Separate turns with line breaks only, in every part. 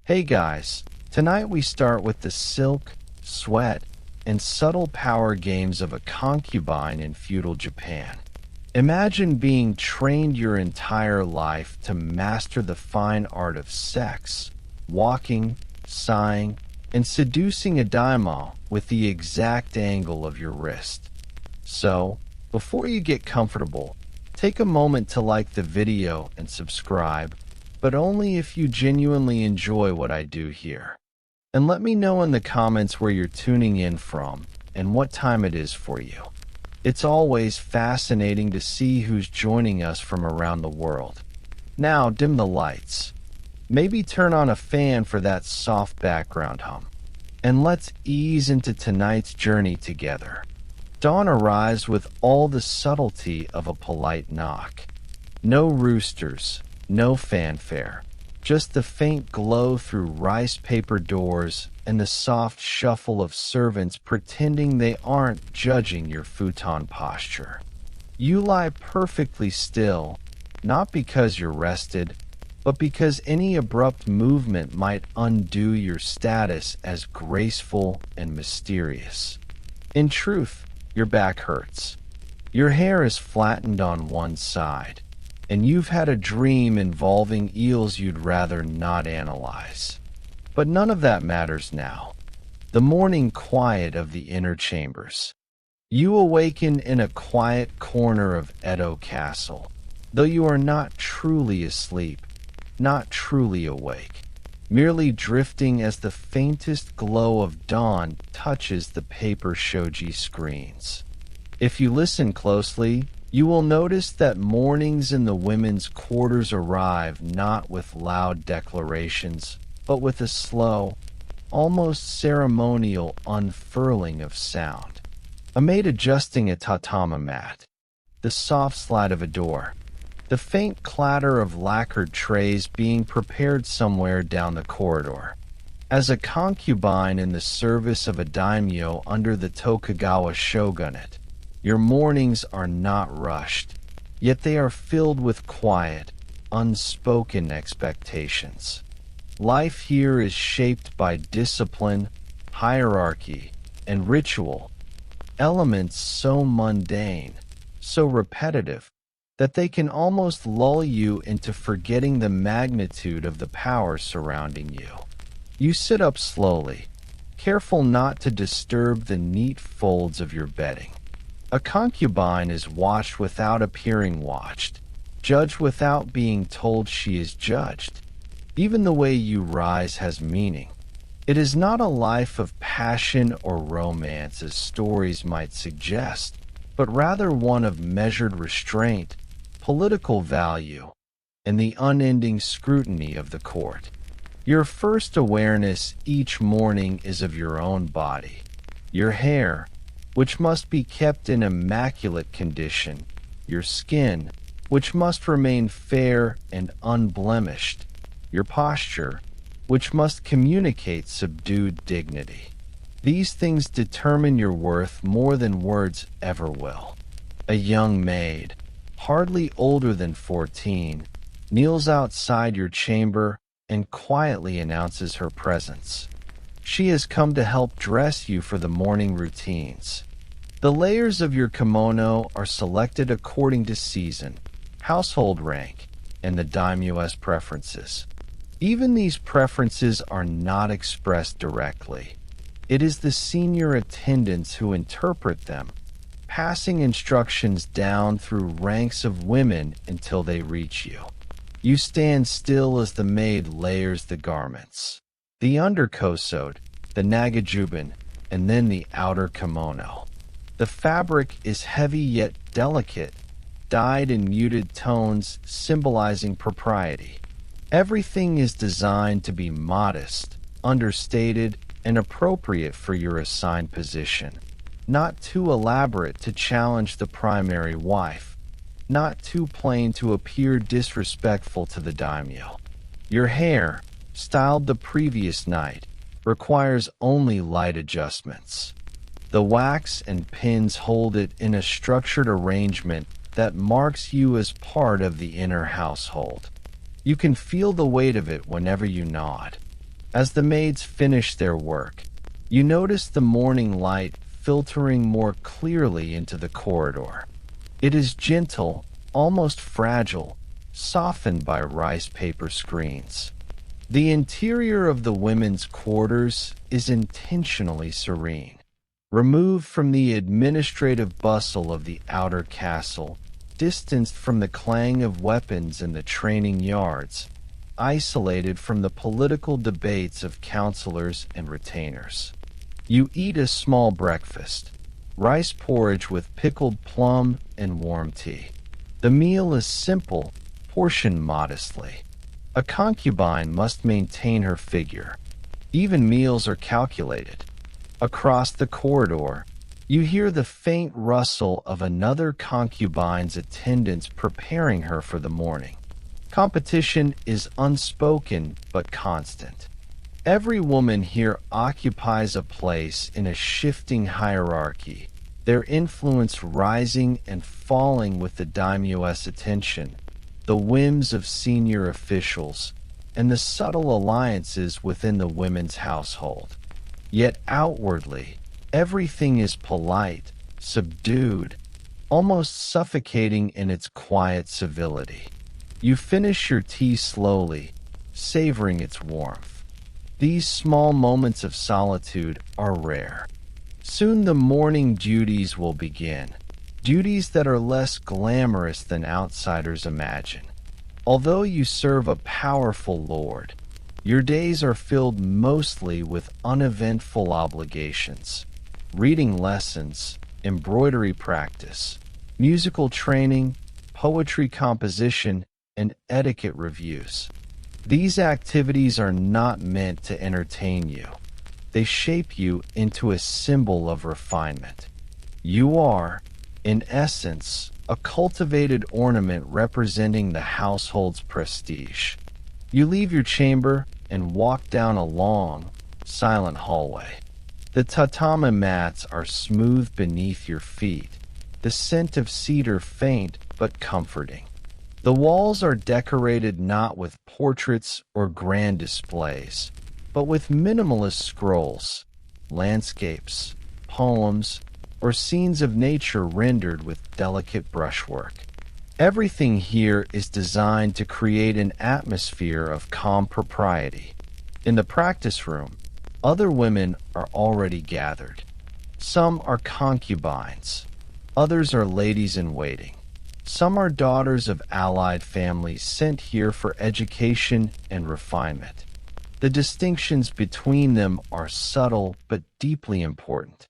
Hey guys, tonight we start with the silk, sweat, and subtle power games of a concubine in feudal Japan. Imagine being trained your entire life to master the fine art of sex, walking, sighing, and seducing a daimyo with the exact angle of your wrist. So, before you get comfortable, take a moment to like the video and subscribe, but only if you genuinely enjoy what I do here. And let me know in the comments where you're tuning in from and what time it is for you. It's always fascinating to see who's joining us from around the world. Now dim the lights. Maybe turn on a fan for that soft background hum. And let's ease into tonight's journey together. Dawn arrives with all the subtlety of a polite knock. No roosters, no fanfare, just the faint glow through rice paper doors and the soft shuffle of servants pretending they aren't judging your futon posture. You lie perfectly still, not because you're rested, but because any abrupt movement might undo your status as graceful and mysterious. In truth, your back hurts. Your hair is flattened on one side, and you've had a dream involving eels you'd rather not analyze. But none of that matters now. The morning quiet of the inner chambers. You awaken in a quiet corner of Edo Castle, though you are not truly asleep, not truly awake, merely drifting as the faintest glow of dawn touches the paper shoji screens. If you listen closely, you will notice that mornings in the women's quarters arrive not with loud declarations, but with a slow, almost ceremonial unfurling of sound. A maid adjusting a tatami mat, the soft slide of a door, the faint clatter of lacquered trays being prepared somewhere down the corridor. As a concubine in the service of a daimyo under the Tokugawa shogunate, your mornings are not rushed, yet they are filled with quiet, unspoken expectations. Life here is shaped by discipline, hierarchy, and ritual, elements so mundane, so repetitive, that they can almost lull you into forgetting the magnitude of the power surrounding you. You sit up slowly, careful not to disturb the neat folds of your bedding. A concubine is watched without appearing watched, judged without being told she is judged. Even the way you rise has meaning. It is not a life of passion or romance as stories might suggest, but rather one of measured restraint, political value, and the unending scrutiny of the court. Your first awareness each morning is of your own body, your hair, which must be kept in immaculate condition, your skin, which must remain fair and unblemished, your posture, which must communicate subdued dignity. These things determine your worth more than words ever will. A young maid, hardly older than 14, kneels outside your chamber and quietly announces her presence. She has come to help dress you for the morning routines. The layers of your kimono are selected according to season, household rank, and the daimyo's preferences. Even these preferences are not expressed directly. It is the senior attendants who interpret them, passing instructions down through ranks of women until they reach you. You stand still as the maid layers the garments. The underkosode, the nagajubin, and then the outer kimono. The fabric is heavy yet delicate, dyed in muted tones symbolizing propriety. Everything is designed to be modest, understated, and appropriate for your assigned position. Not too elaborate to challenge the primary wife, not too plain to appear disrespectful to the daimyo. Your hair, styled the previous night, requires only light adjustments. The wax and pins hold it in a structured arrangement that marks you as part of the inner household. You can feel the weight of it whenever you nod. As the maids finish their work, you notice the morning light filtering more clearly into the corridor. It is gentle, almost fragile, softened by rice paper screens. The interior of the women's quarters is intentionally serene, removed from the administrative bustle of the outer castle, distanced from the clang of weapons in the training yards, isolated from the political debates of counselors and retainers. You eat a small breakfast, rice porridge with pickled plum and warm tea. The meal is simple, portioned modestly. A concubine must maintain her figure. Even meals are calculated. Across the corridor, you hear the faint rustle of another concubine's attendants preparing her for the morning. Competition is unspoken but constant. Every woman here occupies a place in a shifting hierarchy, their influence rising and falling with the daimyo's attention, the whims of senior officials, and the subtle alliances within the women's household. Yet outwardly, everything is polite, subdued, almost suffocating in its quiet civility. You finish your tea slowly, savoring its warmth. These small moments of solitude are rare. Soon the morning duties will begin, duties that are less glamorous than outsiders imagine. Although you serve a powerful lord, your days are filled mostly with uneventful obligations. Reading lessons, embroidery practice, musical training, poetry composition, and etiquette reviews. These activities are not meant to entertain you. They shape you into a symbol of refinement. You are, in essence, a cultivated ornament representing the household's prestige. You leave your chamber and walk down a long, silent hallway. The tatami mats are smooth beneath your feet, the scent of cedar faint but comforting. The walls are decorated not with portraits or grand displays, but with minimalist scrolls, landscapes, poems, or scenes of nature rendered with delicate brushwork. Everything here is designed to create an atmosphere of calm propriety. In the practice room, other women are already gathered. Some are concubines, others are ladies-in-waiting. Some are daughters of allied families sent here for education and refinement. The distinctions between them are subtle but deeply important.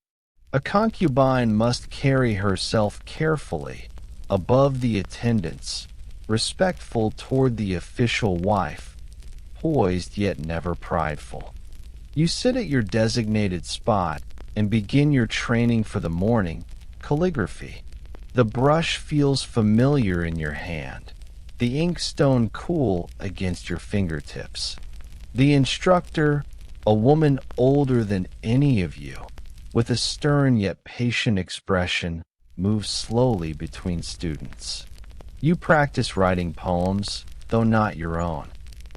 A concubine must carry herself carefully, above the attendants, respectful toward the official wife, poised yet never prideful. You sit at your designated spot and begin your training for the morning, calligraphy. The brush feels familiar in your hand, the inkstone cool against your fingertips. The instructor, a woman older than any of you, with a stern yet patient expression, moves slowly between students. You practice writing poems, though not your own.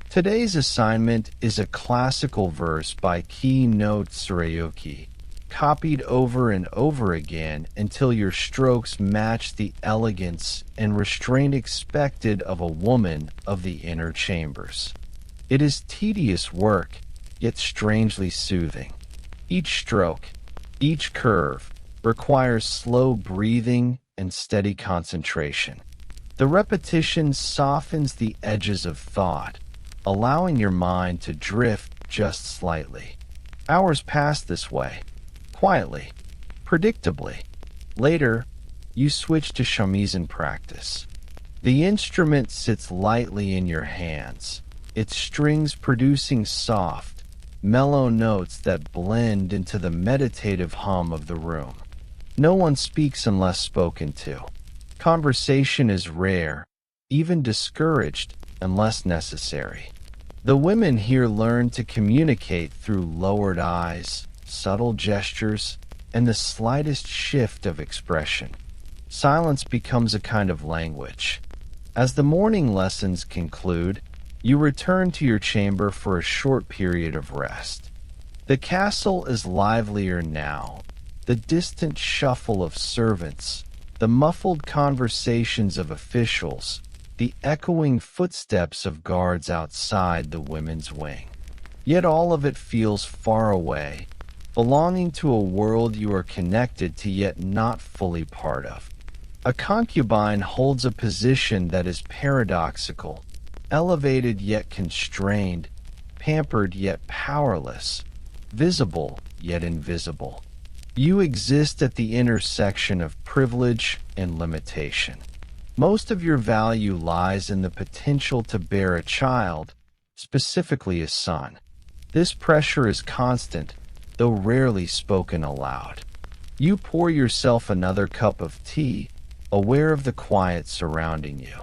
Today's assignment is a classical verse by Ki-no Tsuruyoki, copied over and over again until your strokes match the elegance and restraint expected of a woman of the inner chambers. It is tedious work, yet strangely soothing. Each stroke, each curve, requires slow breathing and steady concentration. The repetition softens the edges of thought, allowing your mind to drift just slightly. Hours pass this way, quietly, predictably. Later, you switch to shamisen practice. The instrument sits lightly in your hands, its strings producing soft, mellow notes that blend into the meditative hum of the room. No one speaks unless spoken to. Conversation is rare, even discouraged unless necessary. The women here learn to communicate through lowered eyes, subtle gestures, and the slightest shift of expression. Silence becomes a kind of language. As the morning lessons conclude, You return to your chamber for a short period of rest. The castle is livelier now. The distant shuffle of servants, the muffled conversations of officials, the echoing footsteps of guards outside the women's wing. Yet all of it feels far away, belonging to a world you are connected to yet not fully part of. A concubine holds a position that is paradoxical, elevated yet constrained, pampered yet powerless, visible yet invisible. You exist at the intersection of privilege and limitation. Most of your value lies in the potential to bear a child, specifically a son. This pressure is constant, though rarely spoken aloud. You pour yourself another cup of tea, aware of the quiet surrounding you.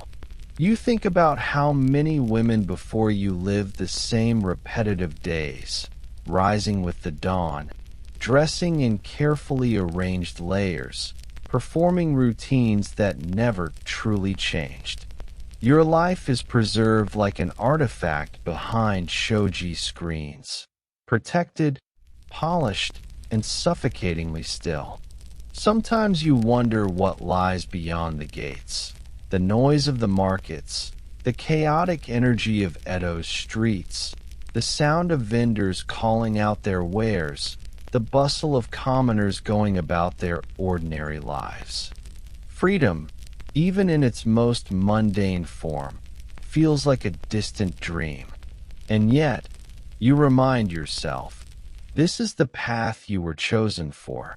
You think about how many women before you lived the same repetitive days, rising with the dawn, dressing in carefully arranged layers, performing routines that never truly changed. Your life is preserved like an artifact behind shoji screens, protected, polished, and suffocatingly still. Sometimes you wonder what lies beyond the gates. The noise of the markets, the chaotic energy of Edo's streets, the sound of vendors calling out their wares, the bustle of commoners going about their ordinary lives. Freedom, even in its most mundane form, feels like a distant dream. And yet, you remind yourself, this is the path you were chosen for.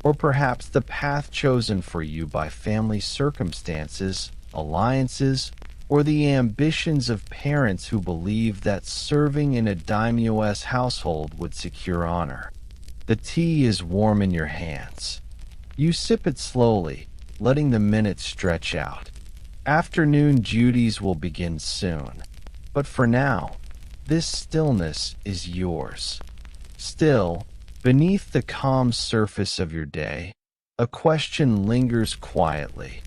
Or perhaps the path chosen for you by family circumstances, alliances, or the ambitions of parents who believed that serving in a daimyo's household would secure honor. The tea is warm in your hands. You sip it slowly, letting the minutes stretch out. Afternoon duties will begin soon. But for now, this stillness is yours. Still, beneath the calm surface of your day, a question lingers quietly,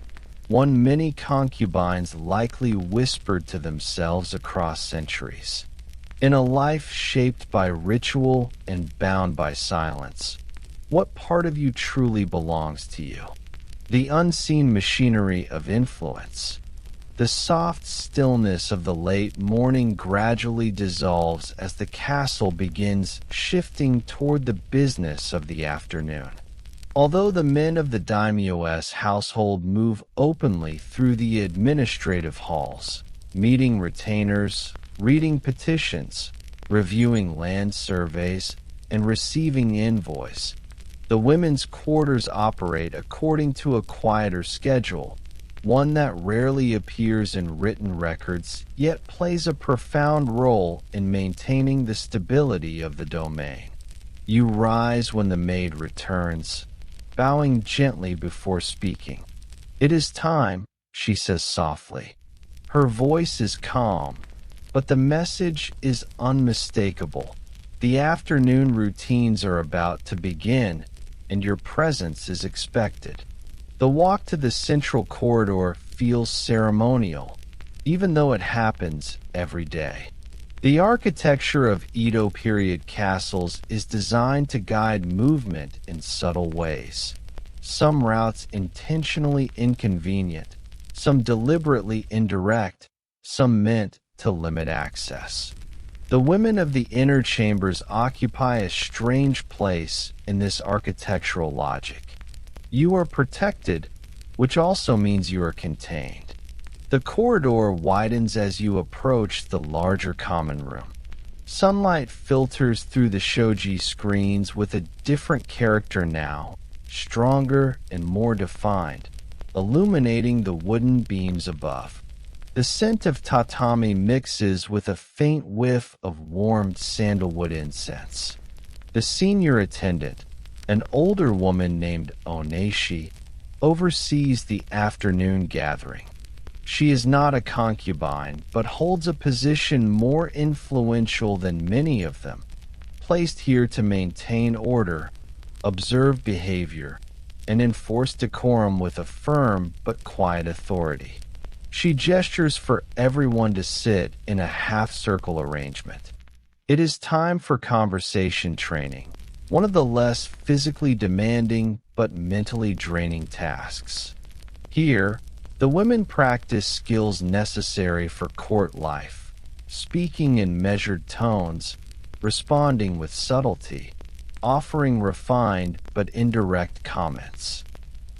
one many concubines likely whispered to themselves across centuries. In a life shaped by ritual and bound by silence, what part of you truly belongs to you? The unseen machinery of influence. The soft stillness of the late morning gradually dissolves as the castle begins shifting toward the business of the afternoon. Although the men of the daimyo's household move openly through the administrative halls, meeting retainers, reading petitions, reviewing land surveys, and receiving invoice, the women's quarters operate according to a quieter schedule, one that rarely appears in written records yet plays a profound role in maintaining the stability of the domain. You rise when the maid returns, bowing gently before speaking. "It is time," she says softly. Her voice is calm, but the message is unmistakable. The afternoon routines are about to begin, and your presence is expected. The walk to the central corridor feels ceremonial, even though it happens every day. The architecture of Edo period castles is designed to guide movement in subtle ways. Some routes intentionally inconvenient, some deliberately indirect, some meant to limit access. The women of the inner chambers occupy a strange place in this architectural logic. You are protected, which also means you are contained. The corridor widens as you approach the larger common room. Sunlight filters through the shoji screens with a different character now, stronger and more defined, illuminating the wooden beams above. The scent of tatami mixes with a faint whiff of warmed sandalwood incense. The senior attendant, an older woman named Oneshi, oversees the afternoon gathering. She is not a concubine, but holds a position more influential than many of them, placed here to maintain order, observe behavior, and enforce decorum with a firm but quiet authority. She gestures for everyone to sit in a half-circle arrangement. It is time for conversation training, one of the less physically demanding but mentally draining tasks. Here, the women practice skills necessary for court life, speaking in measured tones, responding with subtlety, offering refined but indirect comments.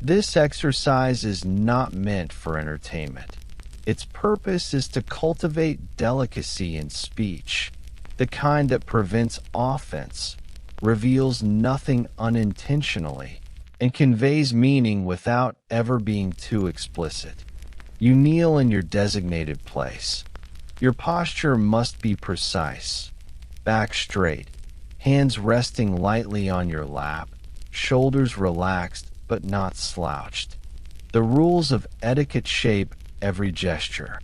This exercise is not meant for entertainment. Its purpose is to cultivate delicacy in speech, the kind that prevents offense, reveals nothing unintentionally, and conveys meaning without ever being too explicit. You kneel in your designated place. Your posture must be precise. Back straight, hands resting lightly on your lap, shoulders relaxed but not slouched. The rules of etiquette shape every gesture.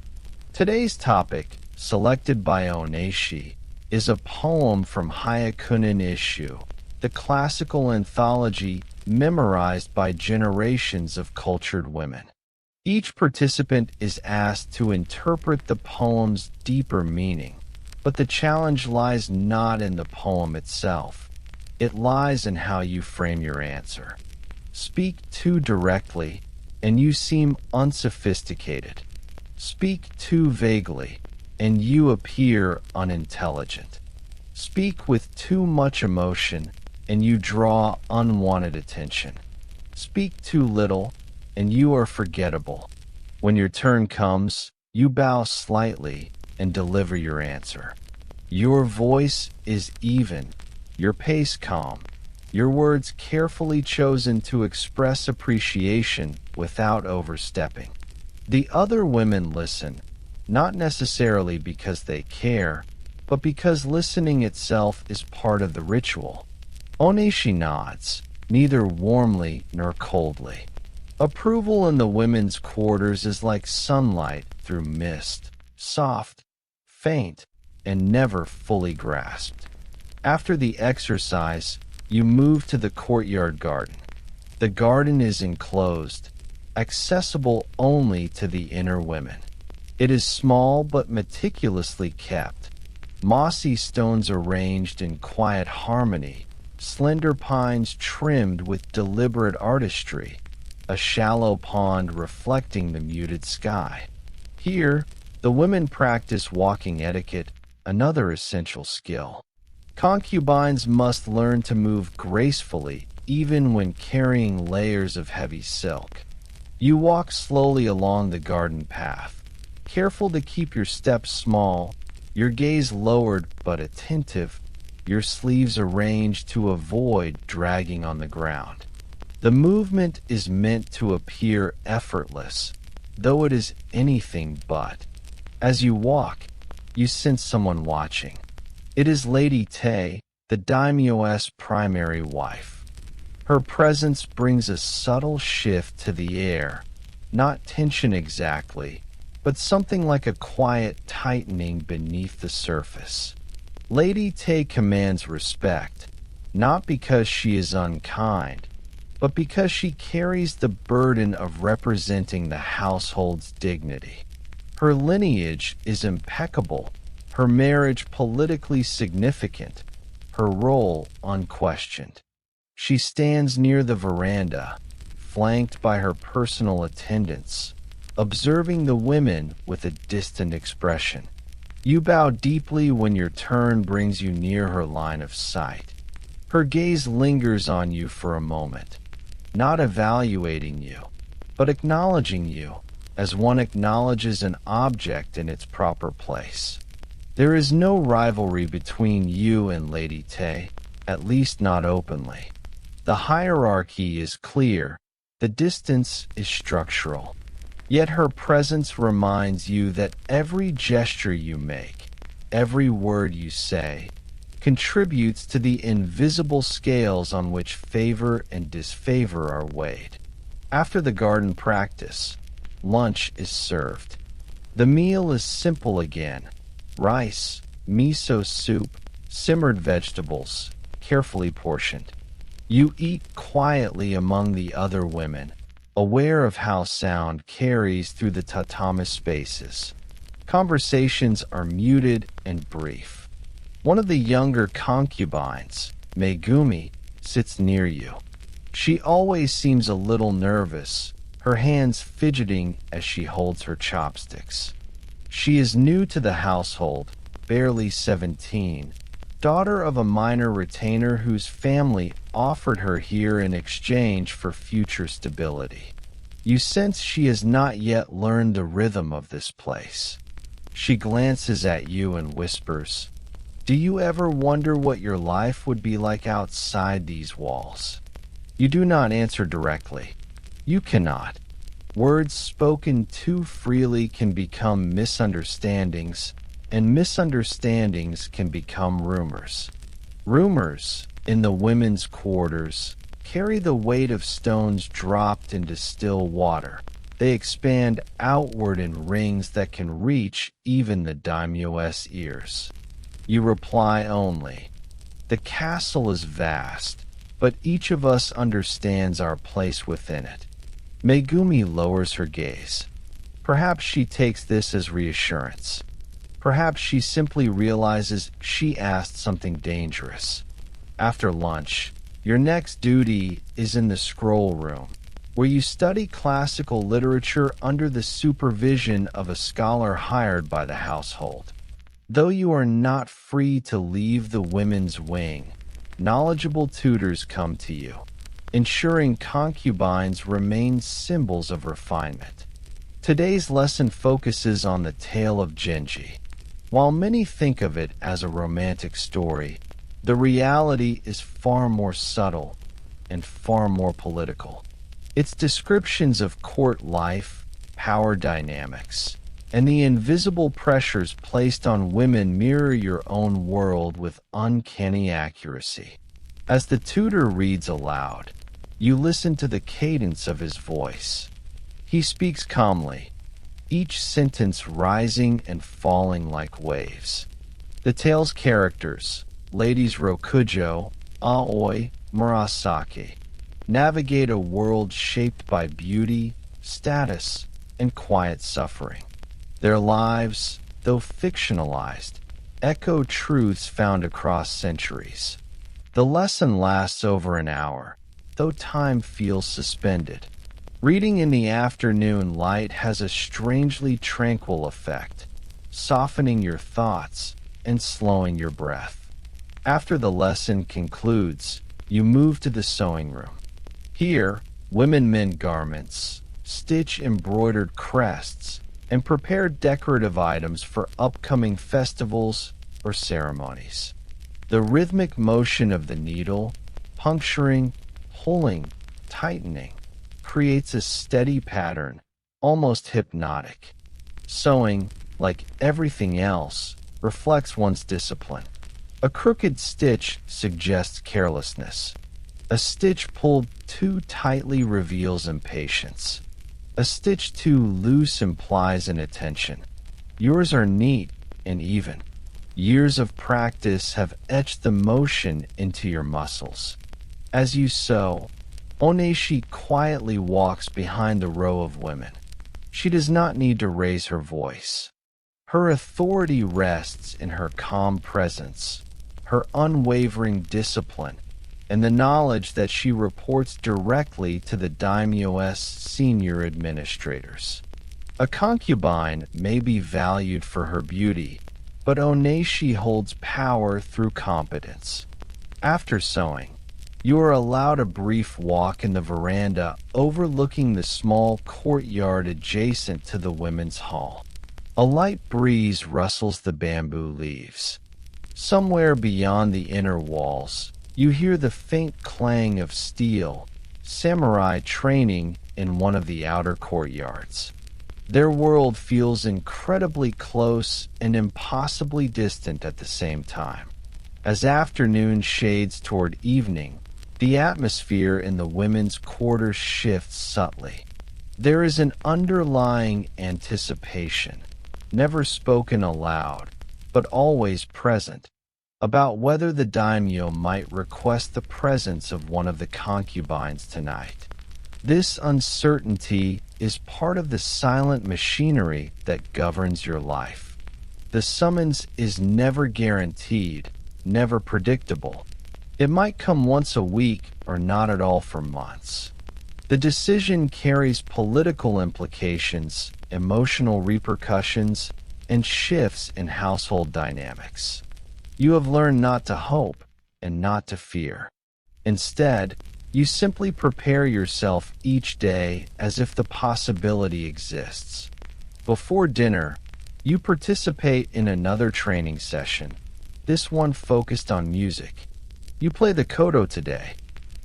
Today's topic, selected by Oneshi, is a poem from Hyakunin Isshu, the classical anthology memorized by generations of cultured women. Each participant is asked to interpret the poem's deeper meaning, but the challenge lies not in the poem itself. It lies in how you frame your answer. Speak too directly, and you seem unsophisticated. Speak too vaguely, and you appear unintelligent. Speak with too much emotion, and you draw unwanted attention. Speak too little, and you are forgettable. When your turn comes, you bow slightly and deliver your answer. Your voice is even, your pace calm, your words carefully chosen to express appreciation without overstepping. The other women listen, not necessarily because they care, but because listening itself is part of the ritual. Oneshi nods, neither warmly nor coldly. Approval in the women's quarters is like sunlight through mist, soft, faint, and never fully grasped. After the exercise, you move to the courtyard garden. The garden is enclosed, accessible only to the inner women. It is small but meticulously kept. Mossy stones arranged in quiet harmony, slender pines trimmed with deliberate artistry, a shallow pond reflecting the muted sky. Here, the women practice walking etiquette, another essential skill. Concubines must learn to move gracefully even when carrying layers of heavy silk. You walk slowly along the garden path, careful to keep your steps small, your gaze lowered but attentive, your sleeves arranged to avoid dragging on the ground. The movement is meant to appear effortless, though it is anything but. As you walk, you sense someone watching. It is Lady Tay, the daimyo's primary wife. Her presence brings a subtle shift to the air, not tension exactly, but something like a quiet tightening beneath the surface. Lady Tay commands respect, not because she is unkind, but because she carries the burden of representing the household's dignity. Her lineage is impeccable, her marriage politically significant, her role unquestioned. She stands near the veranda, flanked by her personal attendants, observing the women with a distant expression. You bow deeply when your turn brings you near her line of sight. Her gaze lingers on you for a moment, not evaluating you, but acknowledging you as one acknowledges an object in its proper place. There is no rivalry between you and Lady Tay, at least not openly. The hierarchy is clear, the distance is structural. Yet her presence reminds you that every gesture you make, every word you say, contributes to the invisible scales on which favor and disfavor are weighed. After the garden practice, lunch is served. The meal is simple again: rice, miso soup, simmered vegetables, carefully portioned. You eat quietly among the other women, aware of how sound carries through the tatami spaces. Conversations are muted and brief. One of the younger concubines, Megumi, sits near you. She always seems a little nervous, her hands fidgeting as she holds her chopsticks. She is new to the household, barely 17, daughter of a minor retainer whose family offered her here in exchange for future stability. You sense she has not yet learned the rhythm of this place. She glances at you and whispers, "Do you ever wonder what your life would be like outside these walls?" You do not answer directly. You cannot. Words spoken too freely can become misunderstandings, and misunderstandings can become rumors. Rumors, in the women's quarters, carry the weight of stones dropped into still water. They expand outward in rings that can reach even the daimyo's ears. You reply only, "The castle is vast, but each of us understands our place within it." Megumi lowers her gaze. Perhaps she takes this as reassurance. Perhaps she simply realizes she asked something dangerous. After lunch, your next duty is in the scroll room, where you study classical literature under the supervision of a scholar hired by the household. Though you are not free to leave the women's wing, knowledgeable tutors come to you, ensuring concubines remain symbols of refinement. Today's lesson focuses on the tale of Genji. While many think of it as a romantic story, the reality is far more subtle and far more political. Its descriptions of court life, power dynamics, and the invisible pressures placed on women mirror your own world with uncanny accuracy. As the tutor reads aloud, you listen to the cadence of his voice. He speaks calmly, each sentence rising and falling like waves. The tale's characters, Ladies Rokujo, Aoi, Murasaki, navigate a world shaped by beauty, status, and quiet suffering. Their lives, though fictionalized, echo truths found across centuries. The lesson lasts over an hour, though time feels suspended. Reading in the afternoon light has a strangely tranquil effect, softening your thoughts and slowing your breath. After the lesson concludes, you move to the sewing room. Here, women mend garments, stitch embroidered crests, and prepare decorative items for upcoming festivals or ceremonies. The rhythmic motion of the needle, puncturing, pulling, tightening, creates a steady pattern, almost hypnotic. Sewing, like everything else, reflects one's discipline. A crooked stitch suggests carelessness. A stitch pulled too tightly reveals impatience. A stitch too loose implies inattention. Yours are neat and even. Years of practice have etched the motion into your muscles. As you sew, Oneshi quietly walks behind the row of women. She does not need to raise her voice. Her authority rests in her calm presence, her unwavering discipline, and the knowledge that she reports directly to the daimyo's senior administrators. A concubine may be valued for her beauty, but Oneshi holds power through competence. After sewing, you are allowed a brief walk in the veranda overlooking the small courtyard adjacent to the women's hall. A light breeze rustles the bamboo leaves. Somewhere beyond the inner walls, you hear the faint clang of steel, samurai training in one of the outer courtyards. Their world feels incredibly close and impossibly distant at the same time. As afternoon shades toward evening, the atmosphere in the women's quarters shifts subtly. There is an underlying anticipation, never spoken aloud, but always present, about whether the daimyo might request the presence of one of the concubines tonight. This uncertainty is part of the silent machinery that governs your life. The summons is never guaranteed, never predictable. It might come once a week or not at all for months. The decision carries political implications, emotional repercussions, and shifts in household dynamics. You have learned not to hope and not to fear. Instead, you simply prepare yourself each day as if the possibility exists. Before dinner, you participate in another training session, this one focused on music. You play the koto today.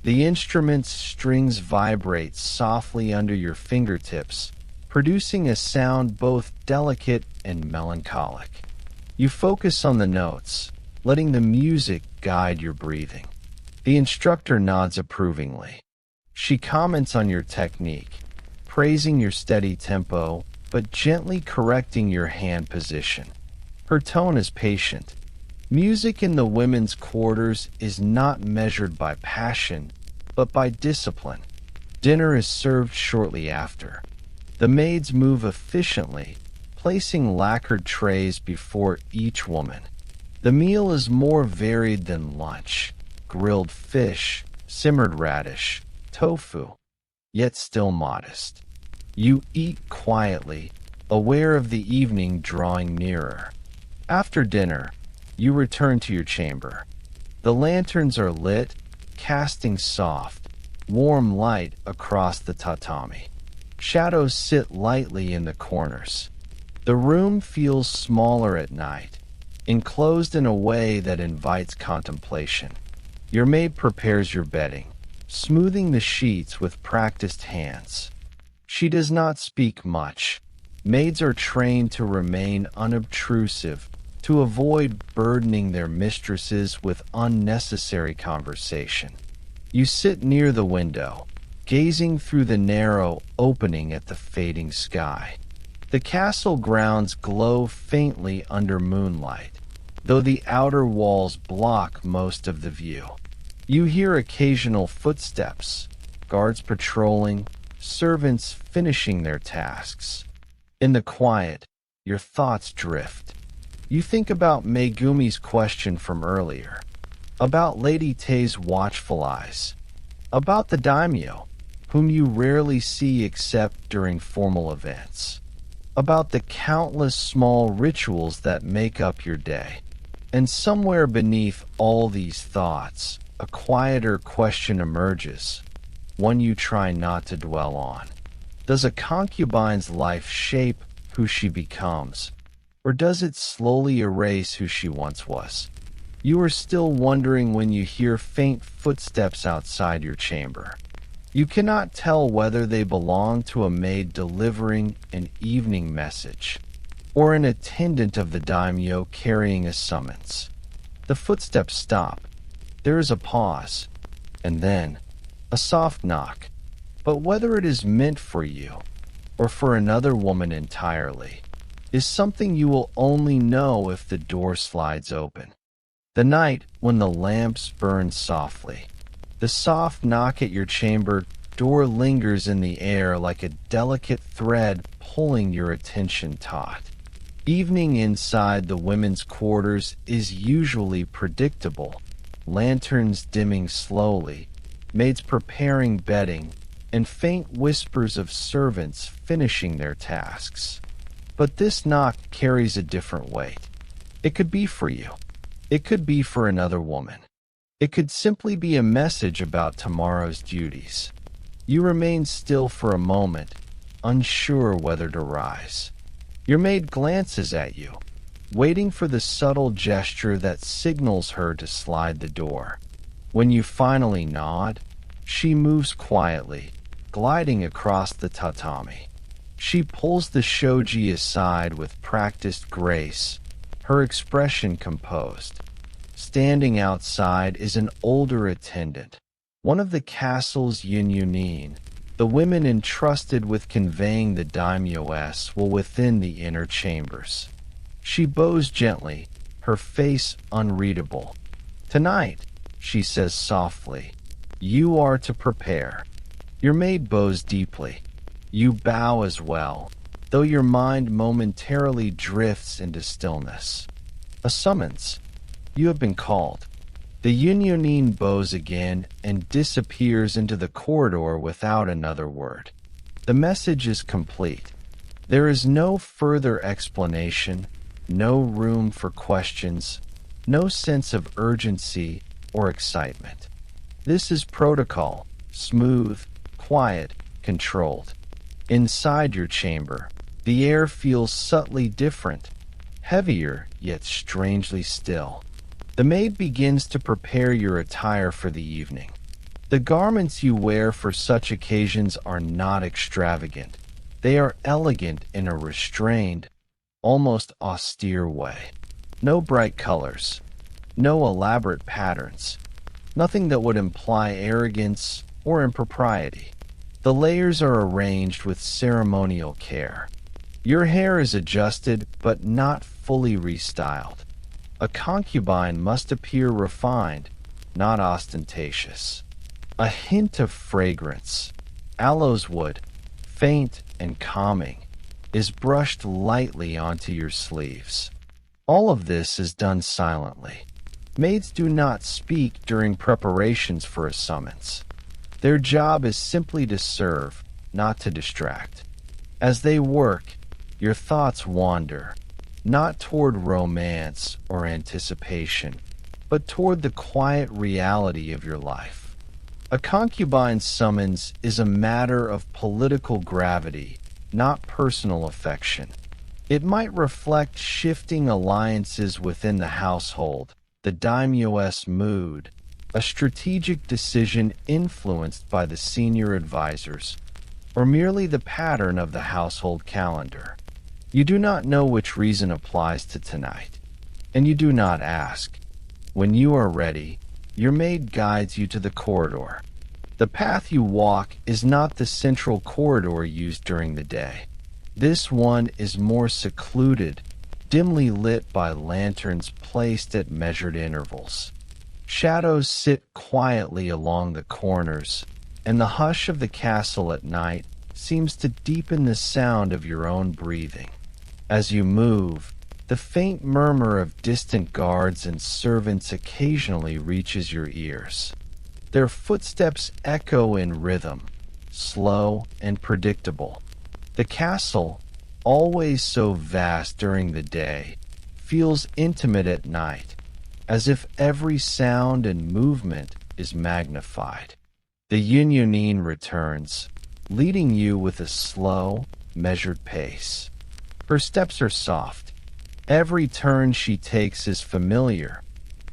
The instrument's strings vibrate softly under your fingertips, producing a sound both delicate and melancholic. You focus on the notes, letting the music guide your breathing. The instructor nods approvingly. She comments on your technique, praising your steady tempo, but gently correcting your hand position. Her tone is patient. Music in the women's quarters is not measured by passion, but by discipline. Dinner is served shortly after. The maids move efficiently, placing lacquered trays before each woman. The meal is more varied than lunch. Grilled fish, simmered radish, tofu, yet still modest. You eat quietly, aware of the evening drawing nearer. After dinner, you return to your chamber. The lanterns are lit, casting soft, warm light across the tatami. Shadows sit lightly in the corners. The room feels smaller at night, enclosed in a way that invites contemplation. Your maid prepares your bedding, smoothing the sheets with practiced hands. She does not speak much. Maids are trained to remain unobtrusive, to avoid burdening their mistresses with unnecessary conversation. You sit near the window, gazing through the narrow opening at the fading sky. The castle grounds glow faintly under moonlight, though the outer walls block most of the view. You hear occasional footsteps, guards patrolling, servants finishing their tasks. In the quiet, your thoughts drift. You think about Megumi's question from earlier, about Lady Tei's watchful eyes, about the daimyo, whom you rarely see except during formal events, about the countless small rituals that make up your day. And somewhere beneath all these thoughts, a quieter question emerges, one you try not to dwell on. Does a concubine's life shape who she becomes, or does it slowly erase who she once was? You are still wondering when you hear faint footsteps outside your chamber. You cannot tell whether they belong to a maid delivering an evening message, or an attendant of the daimyo carrying a summons. The footsteps stop. There is a pause, and then a soft knock. But whether it is meant for you, or for another woman entirely, is something you will only know if the door slides open. The night when the lamps burn softly, the soft knock at your chamber door lingers in the air like a delicate thread pulling your attention taut. Evening inside the women's quarters is usually predictable. Lanterns dimming slowly, maids preparing bedding, and faint whispers of servants finishing their tasks. But this knock carries a different weight. It could be for you. It could be for another woman. It could simply be a message about tomorrow's duties. You remain still for a moment, unsure whether to rise. Your maid glances at you, waiting for the subtle gesture that signals her to slide the door. When you finally nod, she moves quietly, gliding across the tatami. She pulls the shoji aside with practiced grace, her expression composed. Standing outside is an older attendant, one of the castle's yunin, the women entrusted with conveying the daimyo while within the inner chambers. She bows gently, her face unreadable. "Tonight," she says softly, "you are to prepare." Your maid bows deeply. You bow as well, though your mind momentarily drifts into stillness. A summons. You have been called. The Unionin bows again and disappears into the corridor without another word. The message is complete. There is no further explanation, no room for questions, no sense of urgency or excitement. This is protocol, smooth, quiet, controlled. Inside your chamber, the air feels subtly different, heavier yet strangely still. The maid begins to prepare your attire for the evening. The garments you wear for such occasions are not extravagant. They are elegant in a restrained, almost austere way. No bright colors, no elaborate patterns, nothing that would imply arrogance or impropriety. The layers are arranged with ceremonial care. Your hair is adjusted but not fully restyled. A concubine must appear refined, not ostentatious. A hint of fragrance, aloes wood, faint and calming, is brushed lightly onto your sleeves. All of this is done silently. Maids do not speak during preparations for a summons. Their job is simply to serve, not to distract. As they work, your thoughts wander, not toward romance or anticipation, but toward the quiet reality of your life. A concubine's summons is a matter of political gravity, not personal affection. It might reflect shifting alliances within the household, the daimyo's mood, a strategic decision influenced by the senior advisors, or merely the pattern of the household calendar. You do not know which reason applies to tonight, and you do not ask. When you are ready, your maid guides you to the corridor. The path you walk is not the central corridor used during the day. This one is more secluded, dimly lit by lanterns placed at measured intervals. Shadows sit quietly along the corners, and the hush of the castle at night seems to deepen the sound of your own breathing. As you move, the faint murmur of distant guards and servants occasionally reaches your ears. Their footsteps echo in rhythm, slow and predictable. The castle, always so vast during the day, feels intimate at night, as if every sound and movement is magnified. The Unionin returns, leading you with a slow, measured pace. Her steps are soft. Every turn she takes is familiar,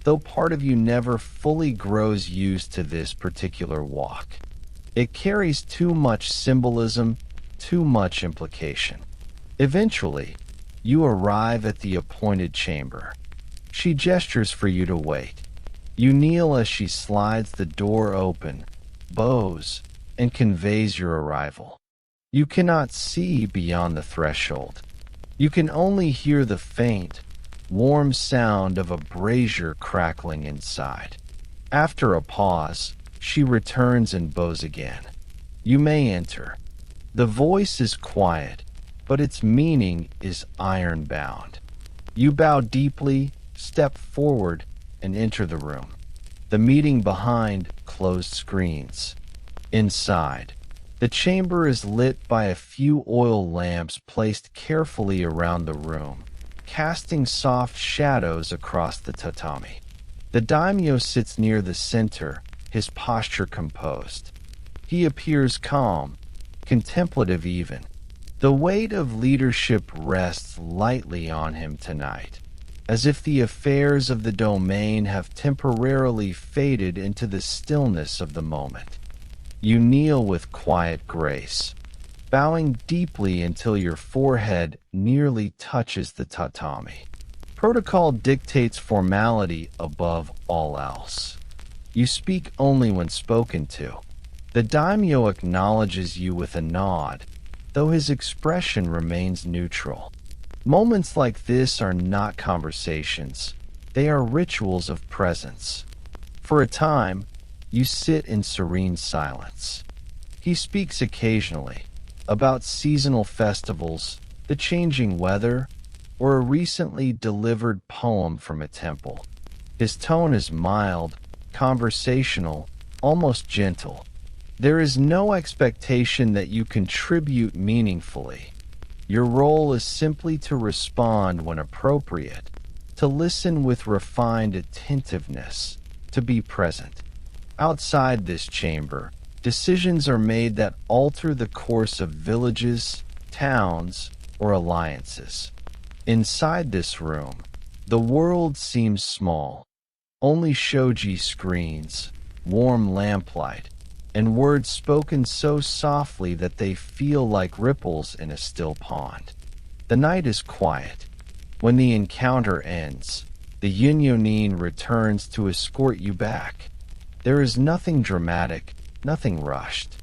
though part of you never fully grows used to this particular walk. It carries too much symbolism, too much implication. Eventually, you arrive at the appointed chamber. She gestures for you to wait. You kneel as she slides the door open, bows, and conveys your arrival. You cannot see beyond the threshold. You can only hear the faint, warm sound of a brazier crackling inside. After a pause, she returns and bows again. You may enter. The voice is quiet, but its meaning is iron-bound. You bow deeply, step forward, and enter the room. The meeting behind closed screens. Inside, the chamber is lit by a few oil lamps placed carefully around the room, casting soft shadows across the tatami. The daimyo sits near the center, his posture composed. He appears calm, contemplative even. The weight of leadership rests lightly on him tonight, as if the affairs of the domain have temporarily faded into the stillness of the moment. You kneel with quiet grace, bowing deeply until your forehead nearly touches the tatami. Protocol dictates formality above all else. You speak only when spoken to. The daimyo acknowledges you with a nod, though his expression remains neutral. Moments like this are not conversations. They are rituals of presence. For a time, you sit in serene silence. He speaks occasionally about seasonal festivals, the changing weather, or a recently delivered poem from a temple. His tone is mild, conversational, almost gentle. There is no expectation that you contribute meaningfully. Your role is simply to respond when appropriate, to listen with refined attentiveness, to be present. Outside this chamber, decisions are made that alter the course of villages, towns, or alliances. Inside this room, the world seems small. Only shoji screens, warm lamplight, and words spoken so softly that they feel like ripples in a still pond. The night is quiet. When the encounter ends, the Yunyonin returns to escort you back. There is nothing dramatic, nothing rushed.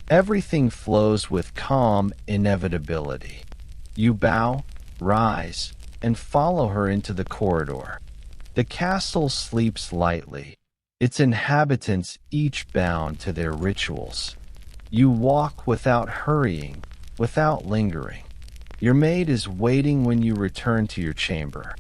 Everything flows with calm inevitability. You bow, rise, and follow her into the corridor. The castle sleeps lightly, its inhabitants each bound to their rituals. You walk without hurrying, without lingering. Your maid is waiting when you return to your chamber.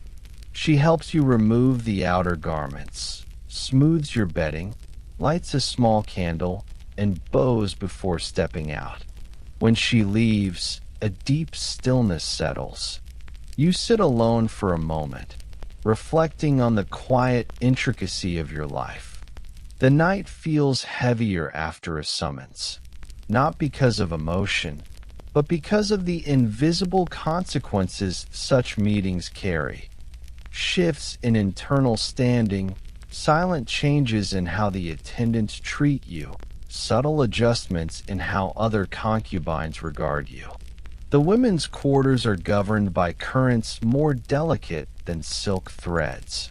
She helps you remove the outer garments, smooths your bedding, lights a small candle, and bows before stepping out. When she leaves, a deep stillness settles. You sit alone for a moment, reflecting on the quiet intricacy of your life. The night feels heavier after a summons, not because of emotion, but because of the invisible consequences such meetings carry. Shifts in internal standing, silent changes in how the attendants treat you, subtle adjustments in how other concubines regard you. The women's quarters are governed by currents more delicate than silk threads.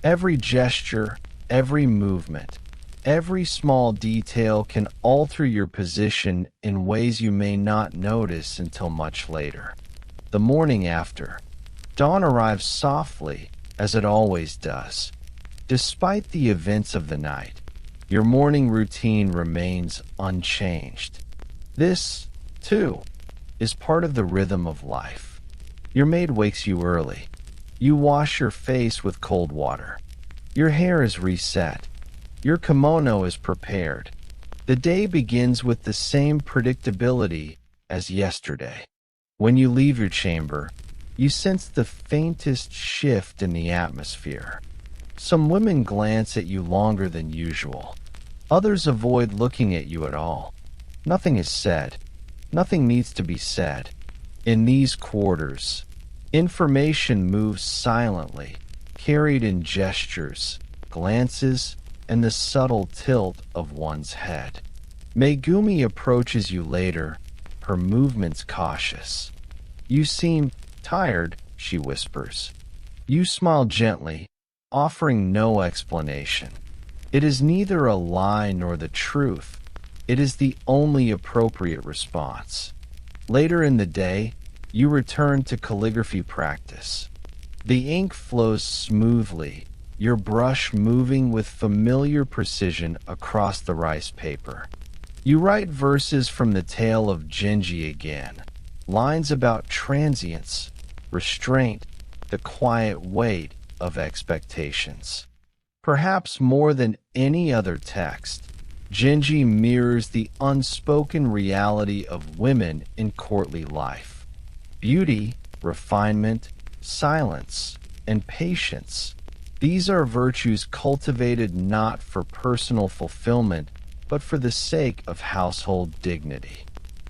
Every gesture, every movement, every small detail can alter your position in ways you may not notice until much later. The morning after, dawn arrives softly, as it always does. Despite the events of the night, your morning routine remains unchanged. This, too, is part of the rhythm of life. Your maid wakes you early. You wash your face with cold water. Your hair is reset. Your kimono is prepared. The day begins with the same predictability as yesterday. When you leave your chamber, you sense the faintest shift in the atmosphere. Some women glance at you longer than usual. Others avoid looking at you at all. Nothing is said. Nothing needs to be said. In these quarters, information moves silently, carried in gestures, glances, and the subtle tilt of one's head. Megumi approaches you later, her movements cautious. "You seem tired," she whispers. You smile gently, offering no explanation. It is neither a lie nor the truth. It is the only appropriate response. Later in the day, you return to calligraphy practice. The ink flows smoothly, your brush moving with familiar precision across the rice paper. You write verses from the tale of Genji again, lines about transience, restraint, the quiet weight of expectations. Perhaps more than any other text, Genji mirrors the unspoken reality of women in courtly life. Beauty, refinement, silence, and patience. These are virtues cultivated not for personal fulfillment, but for the sake of household dignity.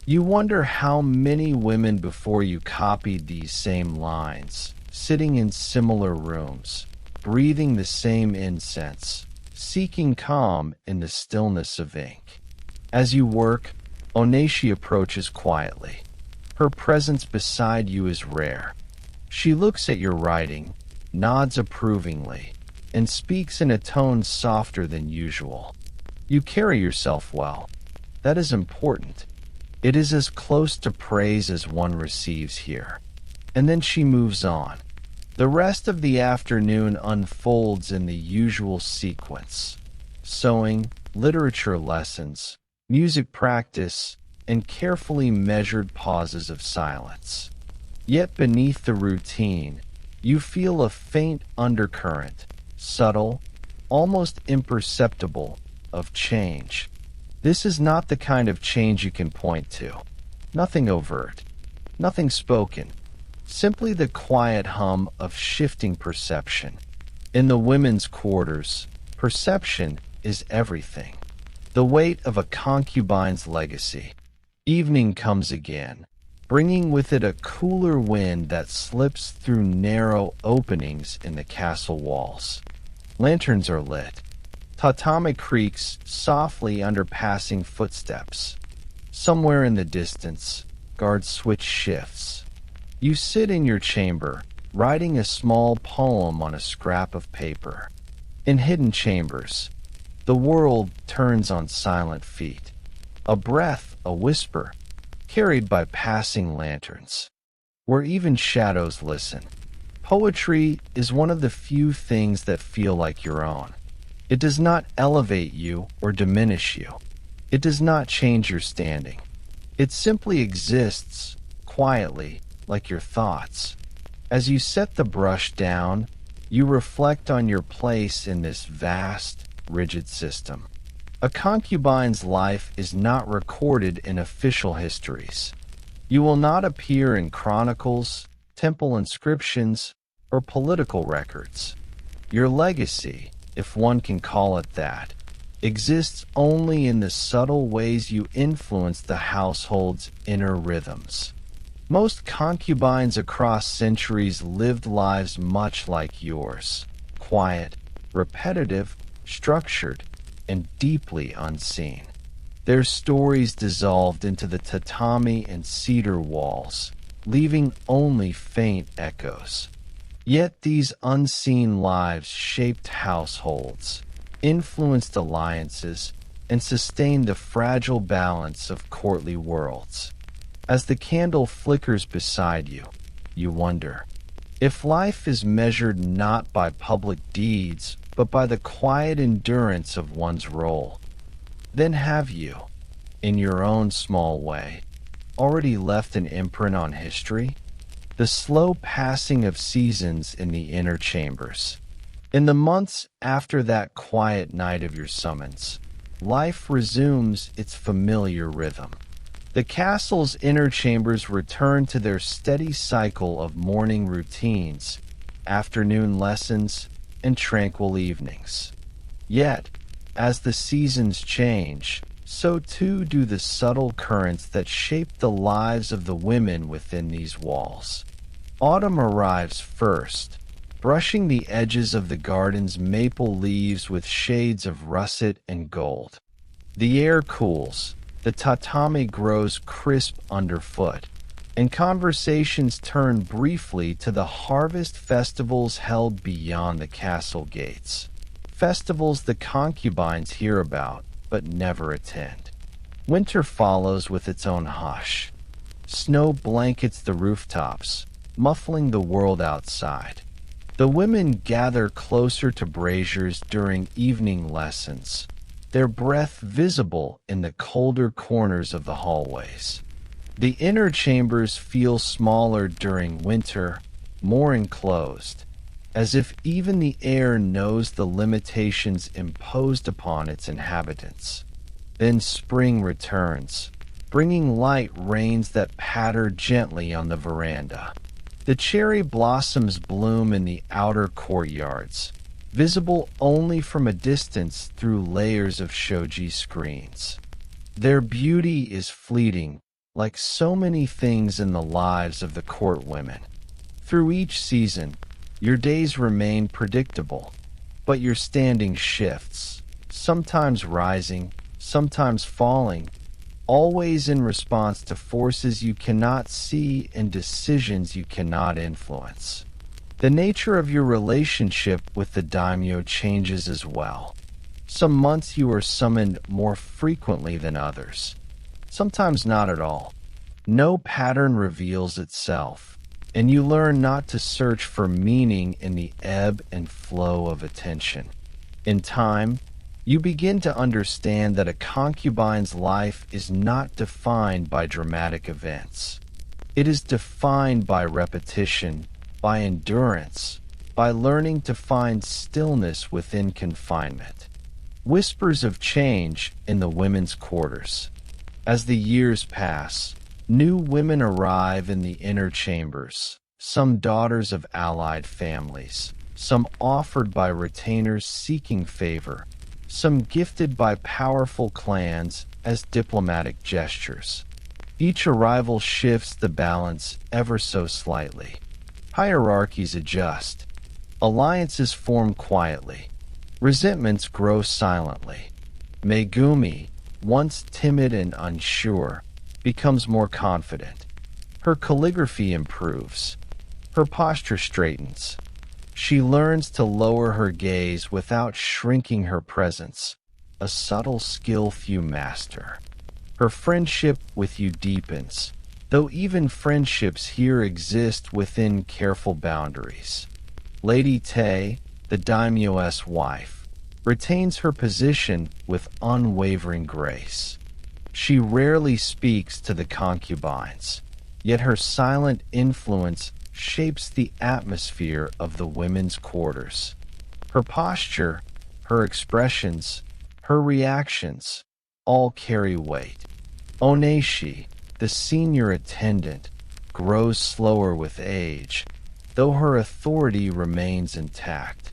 You wonder how many women before you copied these same lines, sitting in similar rooms, breathing the same incense, seeking calm in the stillness of ink. As you work, Oneshi approaches quietly. Her presence beside you is rare. She looks at your writing, nods approvingly, and speaks in a tone softer than usual. You carry yourself well. That is important. It is as close to praise as one receives here. And then she moves on. The rest of the afternoon unfolds in the usual sequence: sewing, literature lessons, music practice, and carefully measured pauses of silence. Yet beneath the routine, you feel a faint undercurrent, subtle, almost imperceptible, of change. This is not the kind of change you can point to. Nothing overt, nothing spoken, simply the quiet hum of shifting perception. In the women's quarters, perception is everything. The weight of a concubine's legacy. Evening comes again, bringing with it a cooler wind that slips through narrow openings in the castle walls. Lanterns are lit. Tatami creaks softly under passing footsteps. Somewhere in the distance, guard switch shifts. You sit in your chamber, writing a small poem on a scrap of paper. In hidden chambers, the world turns on silent feet. A breath, a whisper, carried by passing lanterns, where even shadows listen. Poetry is one of the few things that feel like your own. It does not elevate you or diminish you. It does not change your standing. It simply exists, quietly, like your thoughts. As you set the brush down, you reflect on your place in this vast, rigid system. A concubine's life is not recorded in official histories. You will not appear in chronicles, temple inscriptions, or political records. Your legacy, if one can call it that, exists only in the subtle ways you influence the household's inner rhythms. Most concubines across centuries lived lives much like yours, quiet, repetitive, structured, and deeply unseen. Their stories dissolved into the tatami and cedar walls, leaving only faint echoes. Yet these unseen lives shaped households, influenced alliances, and sustained the fragile balance of courtly worlds. As the candle flickers beside you, you wonder, if life is measured not by public deeds, but by the quiet endurance of one's role, then have you, in your own small way, already left an imprint on history? The slow passing of seasons in the inner chambers. In the months after that quiet night of your summons, life resumes its familiar rhythm. The castle's inner chambers return to their steady cycle of morning routines, afternoon lessons, and tranquil evenings. Yet, as the seasons change, so too do the subtle currents that shape the lives of the women within these walls. Autumn arrives first, brushing the edges of the garden's maple leaves with shades of russet and gold. The air cools, the tatami grows crisp underfoot, and conversations turn briefly to the harvest festivals held beyond the castle gates. Festivals the concubines hear about, but never attend. Winter follows with its own hush. Snow blankets the rooftops, muffling the world outside. The women gather closer to braziers during evening lessons, their breath visible in the colder corners of the hallways. The inner chambers feel smaller during winter, more enclosed, as if even the air knows the limitations imposed upon its inhabitants. Then spring returns, bringing light rains that patter gently on the veranda. The cherry blossoms bloom in the outer courtyards, visible only from a distance through layers of shoji screens. Their beauty is fleeting, like so many things in the lives of the court women. Through each season, your days remain predictable, but your standing shifts, sometimes rising, sometimes falling, always in response to forces you cannot see and decisions you cannot influence. The nature of your relationship with the daimyo changes as well. Some months you are summoned more frequently than others, sometimes not at all. No pattern reveals itself, and you learn not to search for meaning in the ebb and flow of attention. In time, You begin to understand that a concubine's life is not defined by dramatic events. It is defined by repetition, by endurance, by learning to find stillness within confinement. Whispers of change in the women's quarters. As the years pass, new women arrive in the inner chambers, some daughters of allied families, some offered by retainers seeking favor, some gifted by powerful clans as diplomatic gestures. Each arrival shifts the balance ever so slightly. Hierarchies adjust. Alliances form quietly. Resentments grow silently. Megumi, once timid and unsure, becomes more confident. Her calligraphy improves. Her posture straightens. She learns to lower her gaze without shrinking her presence, a subtle skill few master. Her friendship with you deepens, though even friendships here exist within careful boundaries. Lady Tay, the daimyo's wife, retains her position with unwavering grace. She rarely speaks to the concubines, yet her silent influence shapes the atmosphere of the women's quarters. Her posture, her expressions, her reactions, all carry weight. Oneshi, the senior attendant, grows slower with age, though her authority remains intact.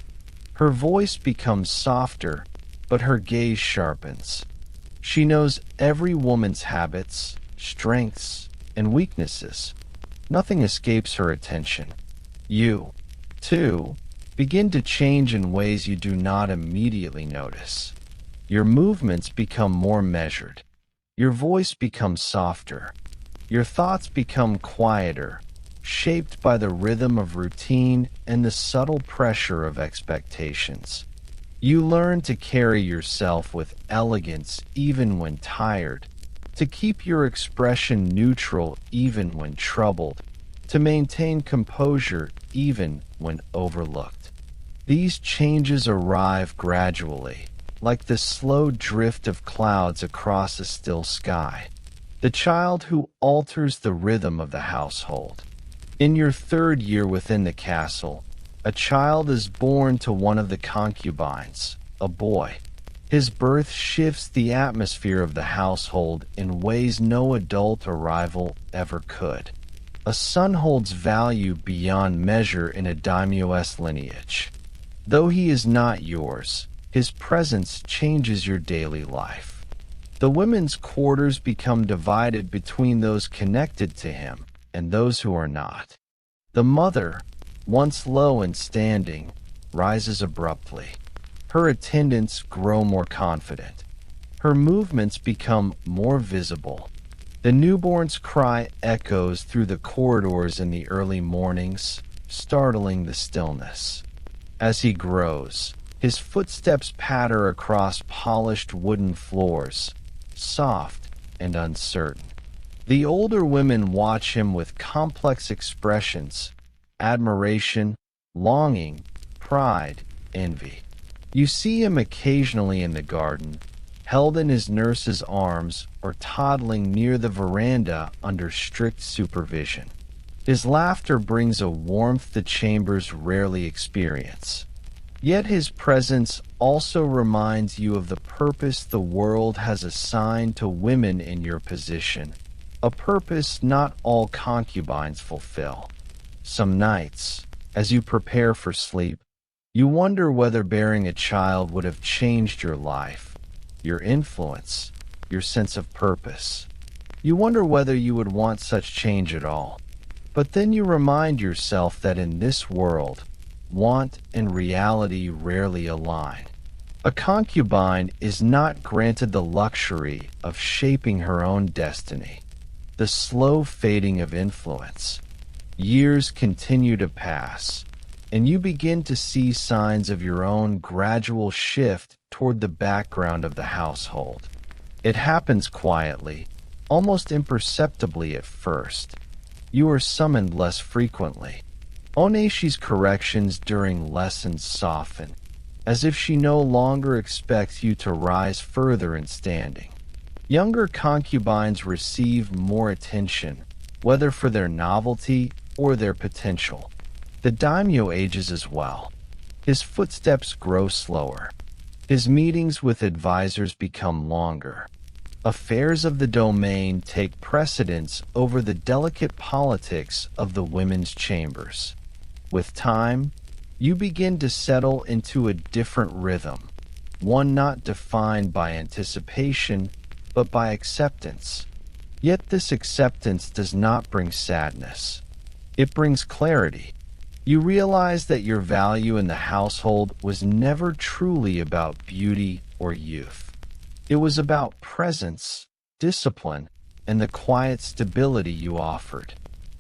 Her voice becomes softer, but her gaze sharpens. She knows every woman's habits, strengths, and weaknesses. Nothing escapes her attention. You, too, begin to change in ways you do not immediately notice. Your movements become more measured. Your voice becomes softer. Your thoughts become quieter, shaped by the rhythm of routine and the subtle pressure of expectations. You learn to carry yourself with elegance even when tired, to keep your expression neutral even when troubled, to maintain composure even when overlooked. These changes arrive gradually, like the slow drift of clouds across a still sky. The child who alters the rhythm of the household. In your third year within the castle, a child is born to one of the concubines, a boy. His birth shifts the atmosphere of the household in ways no adult arrival ever could. A son holds value beyond measure in a daimyo's lineage. Though he is not yours, his presence changes your daily life. The women's quarters become divided between those connected to him and those who are not. The mother, once low and standing, rises abruptly. Her attendants grow more confident. Her movements become more visible. The newborn's cry echoes through the corridors in the early mornings, startling the stillness. As he grows, his footsteps patter across polished wooden floors, soft and uncertain. The older women watch him with complex expressions: admiration, longing, pride, envy. You see him occasionally in the garden, held in his nurse's arms or toddling near the veranda under strict supervision. His laughter brings a warmth the chambers rarely experience. Yet his presence also reminds you of the purpose the world has assigned to women in your position, a purpose not all concubines fulfill. Some nights, as you prepare for sleep, you wonder whether bearing a child would have changed your life, your influence, your sense of purpose. You wonder whether you would want such change at all. But then you remind yourself that in this world, want and reality rarely align. A concubine is not granted the luxury of shaping her own destiny. The slow fading of influence. Years continue to pass, and you begin to see signs of your own gradual shift toward the background of the household. It happens quietly, almost imperceptibly at first. You are summoned less frequently. Oneshi's corrections during lessons soften. as if she no longer expects you to rise further in standing. Younger concubines receive more attention, whether for their novelty or their potential. The daimyo ages as well. His footsteps grow slower. His meetings with advisors become longer. Affairs of the domain take precedence over the delicate politics of the women's chambers. With time, you begin to settle into a different rhythm, one not defined by anticipation, but by acceptance. Yet this acceptance does not bring sadness. It brings clarity. You realize that your value in the household was never truly about beauty or youth. It was about presence, discipline, and the quiet stability you offered.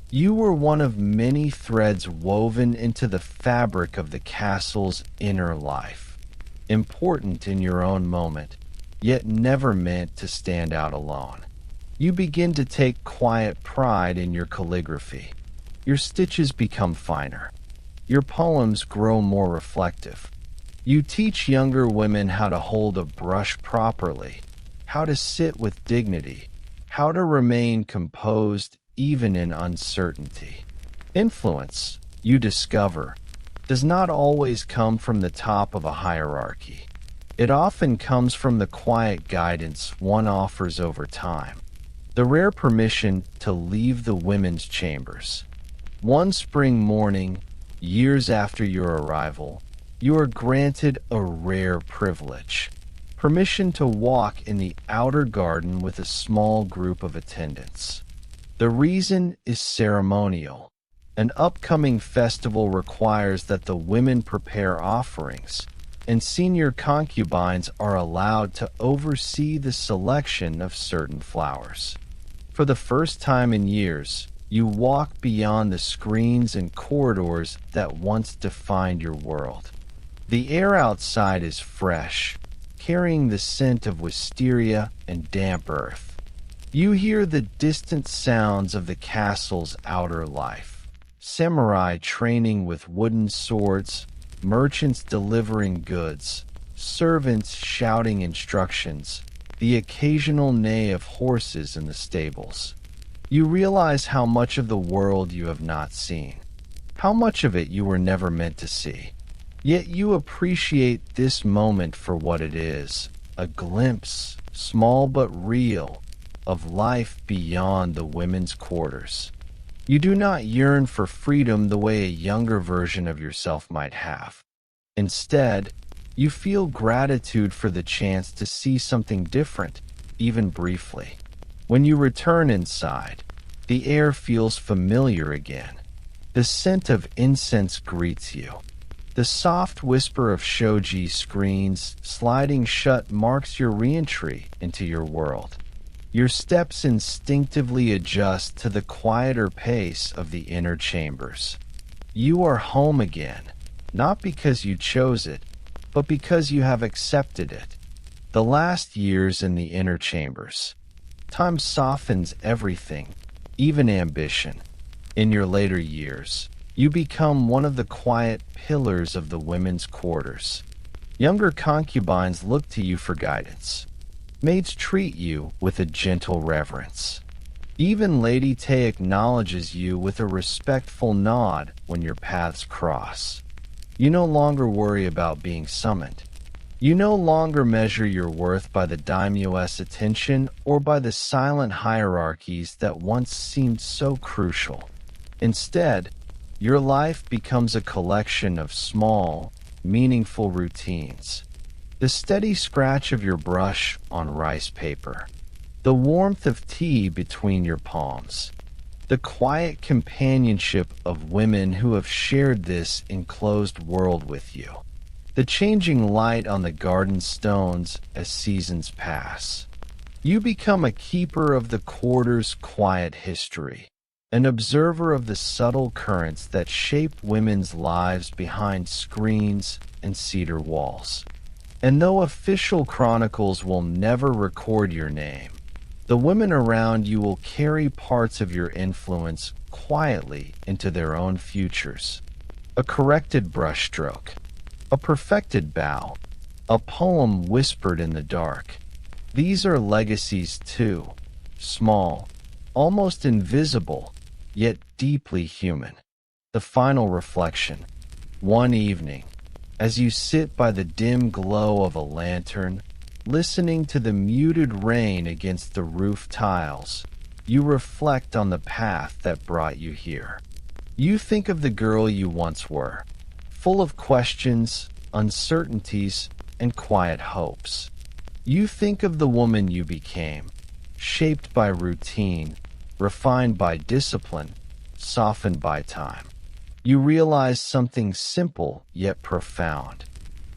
You were one of many threads woven into the fabric of the castle's inner life, important in your own moment, yet never meant to stand out alone. You begin to take quiet pride in your calligraphy. Your stitches become finer. Your poems grow more reflective. You teach younger women how to hold a brush properly, how to sit with dignity, how to remain composed even in uncertainty. Influence, you discover, does not always come from the top of a hierarchy. It often comes from the quiet guidance one offers over time, the rare permission to leave the women's chambers. One spring morning, years after your arrival, you are granted a rare privilege: permission to walk in the outer garden with a small group of attendants. The reason is ceremonial. An upcoming festival requires that the women prepare offerings, and senior concubines are allowed to oversee the selection of certain flowers. For the first time in years, you walk beyond the screens and corridors that once defined your world. The air outside is fresh, carrying the scent of wisteria and damp earth. You hear the distant sounds of the castle's outer life: samurai training with wooden swords, merchants delivering goods, servants shouting instructions, the occasional neigh of horses in the stables. You realize how much of the world you have not seen, how much of it you were never meant to see. Yet you appreciate this moment for what it is: a glimpse, small but real, of life beyond the women's quarters. You do not yearn for freedom the way a younger version of yourself might have. Instead, you feel gratitude for the chance to see something different, even briefly. When you return inside, the air feels familiar again. The scent of incense greets you. The soft whisper of shoji screens sliding shut marks your re-entry into your world. Your steps instinctively adjust to the quieter pace of the inner chambers. You are home again, not because you chose it, but because you have accepted it. The last years in the inner chambers. Time softens everything, even ambition. In your later years, you become one of the quiet pillars of the women's quarters. Younger concubines look to you for guidance. Maids treat you with a gentle reverence. Even Lady Tay acknowledges you with a respectful nod when your paths cross. You no longer worry about being summoned. You no longer measure your worth by the daimyo's attention or by the silent hierarchies that once seemed so crucial. Instead, your life becomes a collection of small, meaningful routines. The steady scratch of your brush on rice paper, the warmth of tea between your palms, the quiet companionship of women who have shared this enclosed world with you, the changing light on the garden stones as seasons pass. You become a keeper of the quarter's quiet history, an observer of the subtle currents that shape women's lives behind screens and cedar walls. And though official chronicles will never record your name, the women around you will carry parts of your influence quietly into their own futures. A corrected brushstroke, A perfected bow, a poem whispered in the dark. These are legacies too, small, almost invisible, yet deeply human. The final reflection. One evening, as you sit by the dim glow of a lantern, listening to the muted rain against the roof tiles, you reflect on the path that brought you here. You think of the girl you once were, full of questions, uncertainties, and quiet hopes. You think of the woman you became, shaped by routine, refined by discipline, softened by time. You realize something simple yet profound.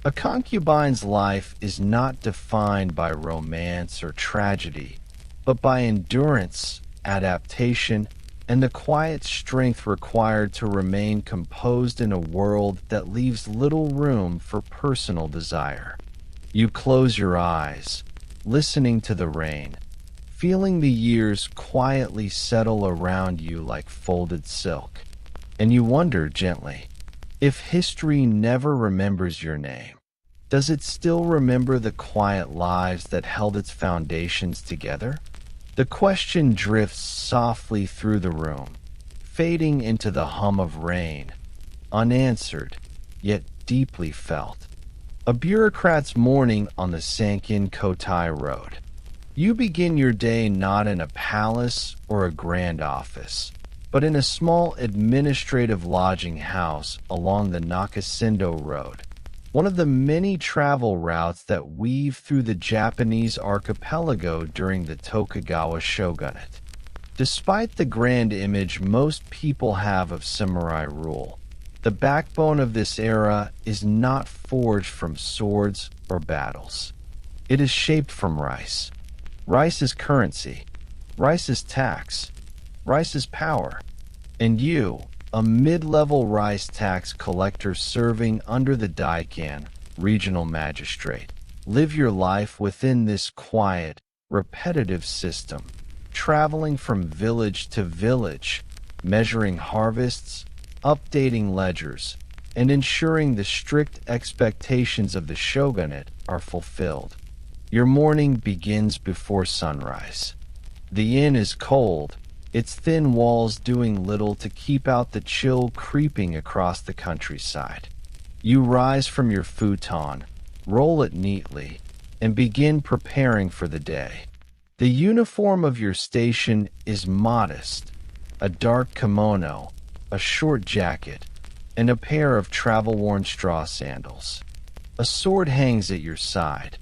A concubine's life is not defined by romance or tragedy, but by endurance, adaptation, and the quiet strength required to remain composed in a world that leaves little room for personal desire. You close your eyes, listening to the rain, feeling the years quietly settle around you like folded silk. And you wonder gently, if history never remembers your name, does it still remember the quiet lives that held its foundations together? The question drifts softly through the room, fading into the hum of rain, unanswered, yet deeply felt. A bureaucrat's morning on the Sankin Kotai Road. You begin your day not in a palace or a grand office, but in a small administrative lodging house along the Nakasindo Road, one of the many travel routes that weave through the Japanese archipelago during the Tokugawa shogunate. Despite the grand image most people have of samurai rule, the backbone of this era is not forged from swords or battles. It is shaped from rice. Rice is currency. Rice is tax. Rice is power. And you, a mid-level rice tax collector serving under the Daikan, regional magistrate, live your life within this quiet, repetitive system, traveling from village to village, measuring harvests, updating ledgers, and ensuring the strict expectations of the shogunate are fulfilled. Your morning begins before sunrise. The inn is cold, its thin walls doing little to keep out the chill creeping across the countryside. You rise from your futon, roll it neatly, and begin preparing for the day. The uniform of your station is modest, a dark kimono, a short jacket, and a pair of travel-worn straw sandals. A sword hangs at your side,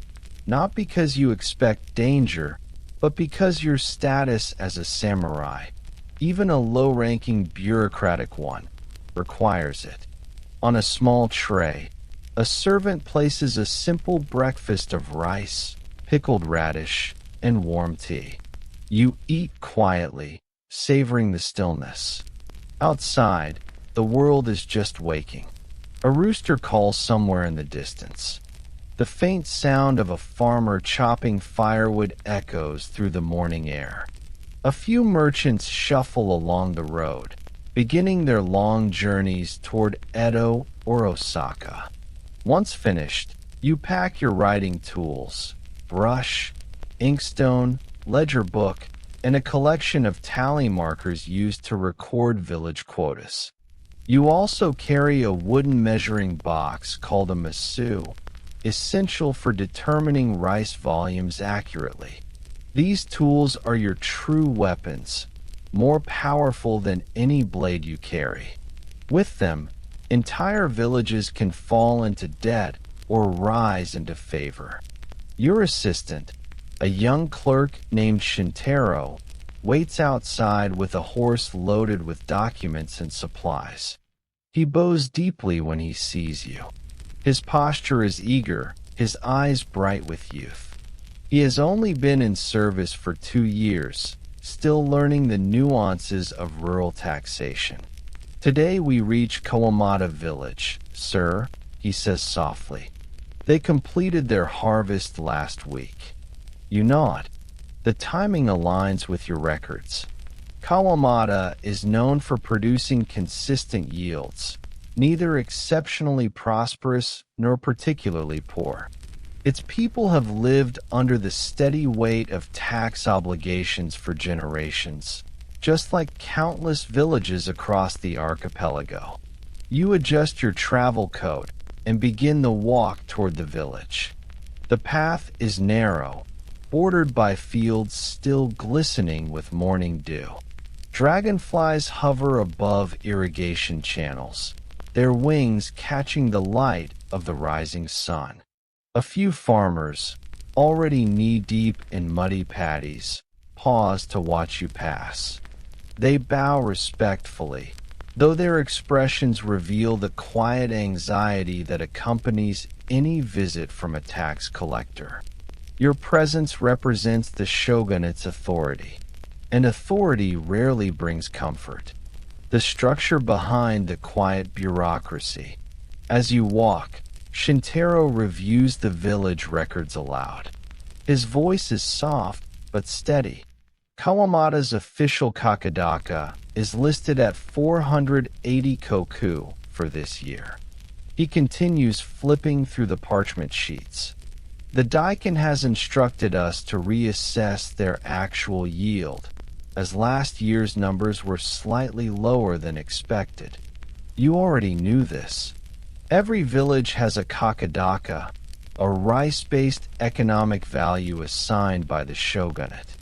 not because you expect danger, but because your status as a samurai, even a low-ranking bureaucratic one, requires it. On a small tray, a servant places a simple breakfast of rice, pickled radish, and warm tea. You eat quietly, savoring the stillness. Outside, the world is just waking. A rooster calls somewhere in the distance. The faint sound of a farmer chopping firewood echoes through the morning air. A few merchants shuffle along the road, beginning their long journeys toward Edo or Osaka. Once finished, you pack your writing tools, brush, inkstone, ledger book, and a collection of tally markers used to record village quotas. You also carry a wooden measuring box called a masu, essential for determining rice volumes accurately. These tools are your true weapons, more powerful than any blade you carry. With them, entire villages can fall into debt or rise into favor. Your assistant, a young clerk named Shintaro, waits outside with a horse loaded with documents and supplies. He bows deeply when he sees you. His posture is eager, his eyes bright with youth. He has only been in service for 2 years, still learning the nuances of rural taxation. Today we reach Kawamata village, sir, he says softly. They completed their harvest last week. You nod. The timing aligns with your records. Kawamata is known for producing consistent yields, neither exceptionally prosperous nor particularly poor. Its people have lived under the steady weight of tax obligations for generations, just like countless villages across the archipelago. You adjust your travel coat and begin the walk toward the village. The path is narrow, bordered by fields still glistening with morning dew. Dragonflies hover above irrigation channels, their wings catching the light of the rising sun. A few farmers, already knee-deep in muddy paddies, pause to watch you pass. They bow respectfully, though their expressions reveal the quiet anxiety that accompanies any visit from a tax collector. Your presence represents the shogunate's authority, and authority rarely brings comfort. The structure behind the quiet bureaucracy. As you walk, Shintaro reviews the village records aloud. His voice is soft but steady. Kawamata's official kakadaka is listed at 480 koku for this year. He continues flipping through the parchment sheets. The Daikin has instructed us to reassess their actual yield, as last year's numbers were slightly lower than expected. You already knew this. Every village has a kakadaka, a rice-based economic value assigned by the shogunate.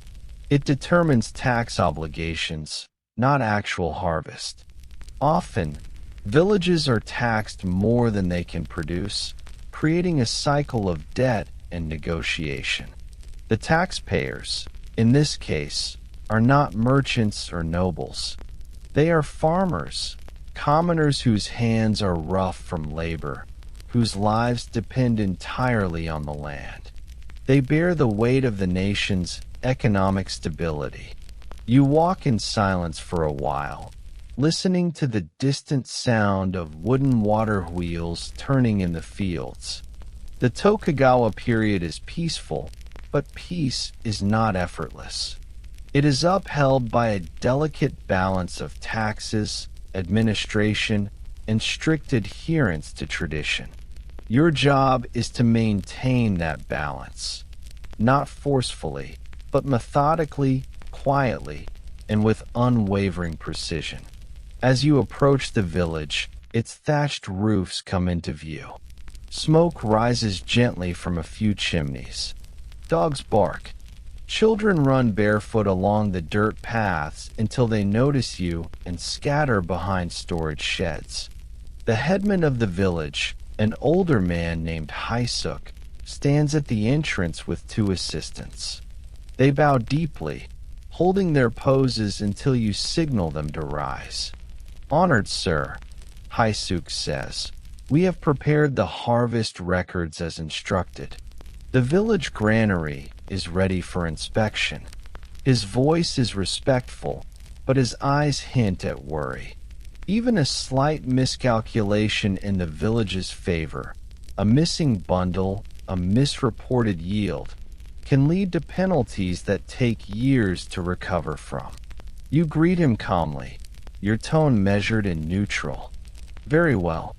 It determines tax obligations, not actual harvest. Often, villages are taxed more than they can produce, creating a cycle of debt and negotiation. The taxpayers, in this case, are not merchants or nobles. They are farmers, commoners whose hands are rough from labor, whose lives depend entirely on the land. They bear the weight of the nation's economic stability. You walk in silence for a while, listening to the distant sound of wooden water wheels turning in the fields. The Tokugawa period is peaceful, but peace is not effortless. It is upheld by a delicate balance of taxes, administration, and strict adherence to tradition. Your job is to maintain that balance, not forcefully, but methodically, quietly, and with unwavering precision. As you approach the village, its thatched roofs come into view. Smoke rises gently from a few chimneys. Dogs bark. Children run barefoot along the dirt paths until they notice you and scatter behind storage sheds. The headman of the village, an older man named Haisuk, stands at the entrance with two assistants. They bow deeply, holding their poses until you signal them to rise. "Honored sir," Haisuk says, "we have prepared the harvest records as instructed. The village granary is ready for inspection." His voice is respectful, but his eyes hint at worry. Even a slight miscalculation in the village's favor, a missing bundle, a misreported yield, can lead to penalties that take years to recover from. You greet him calmly, your tone measured and neutral. "Very well.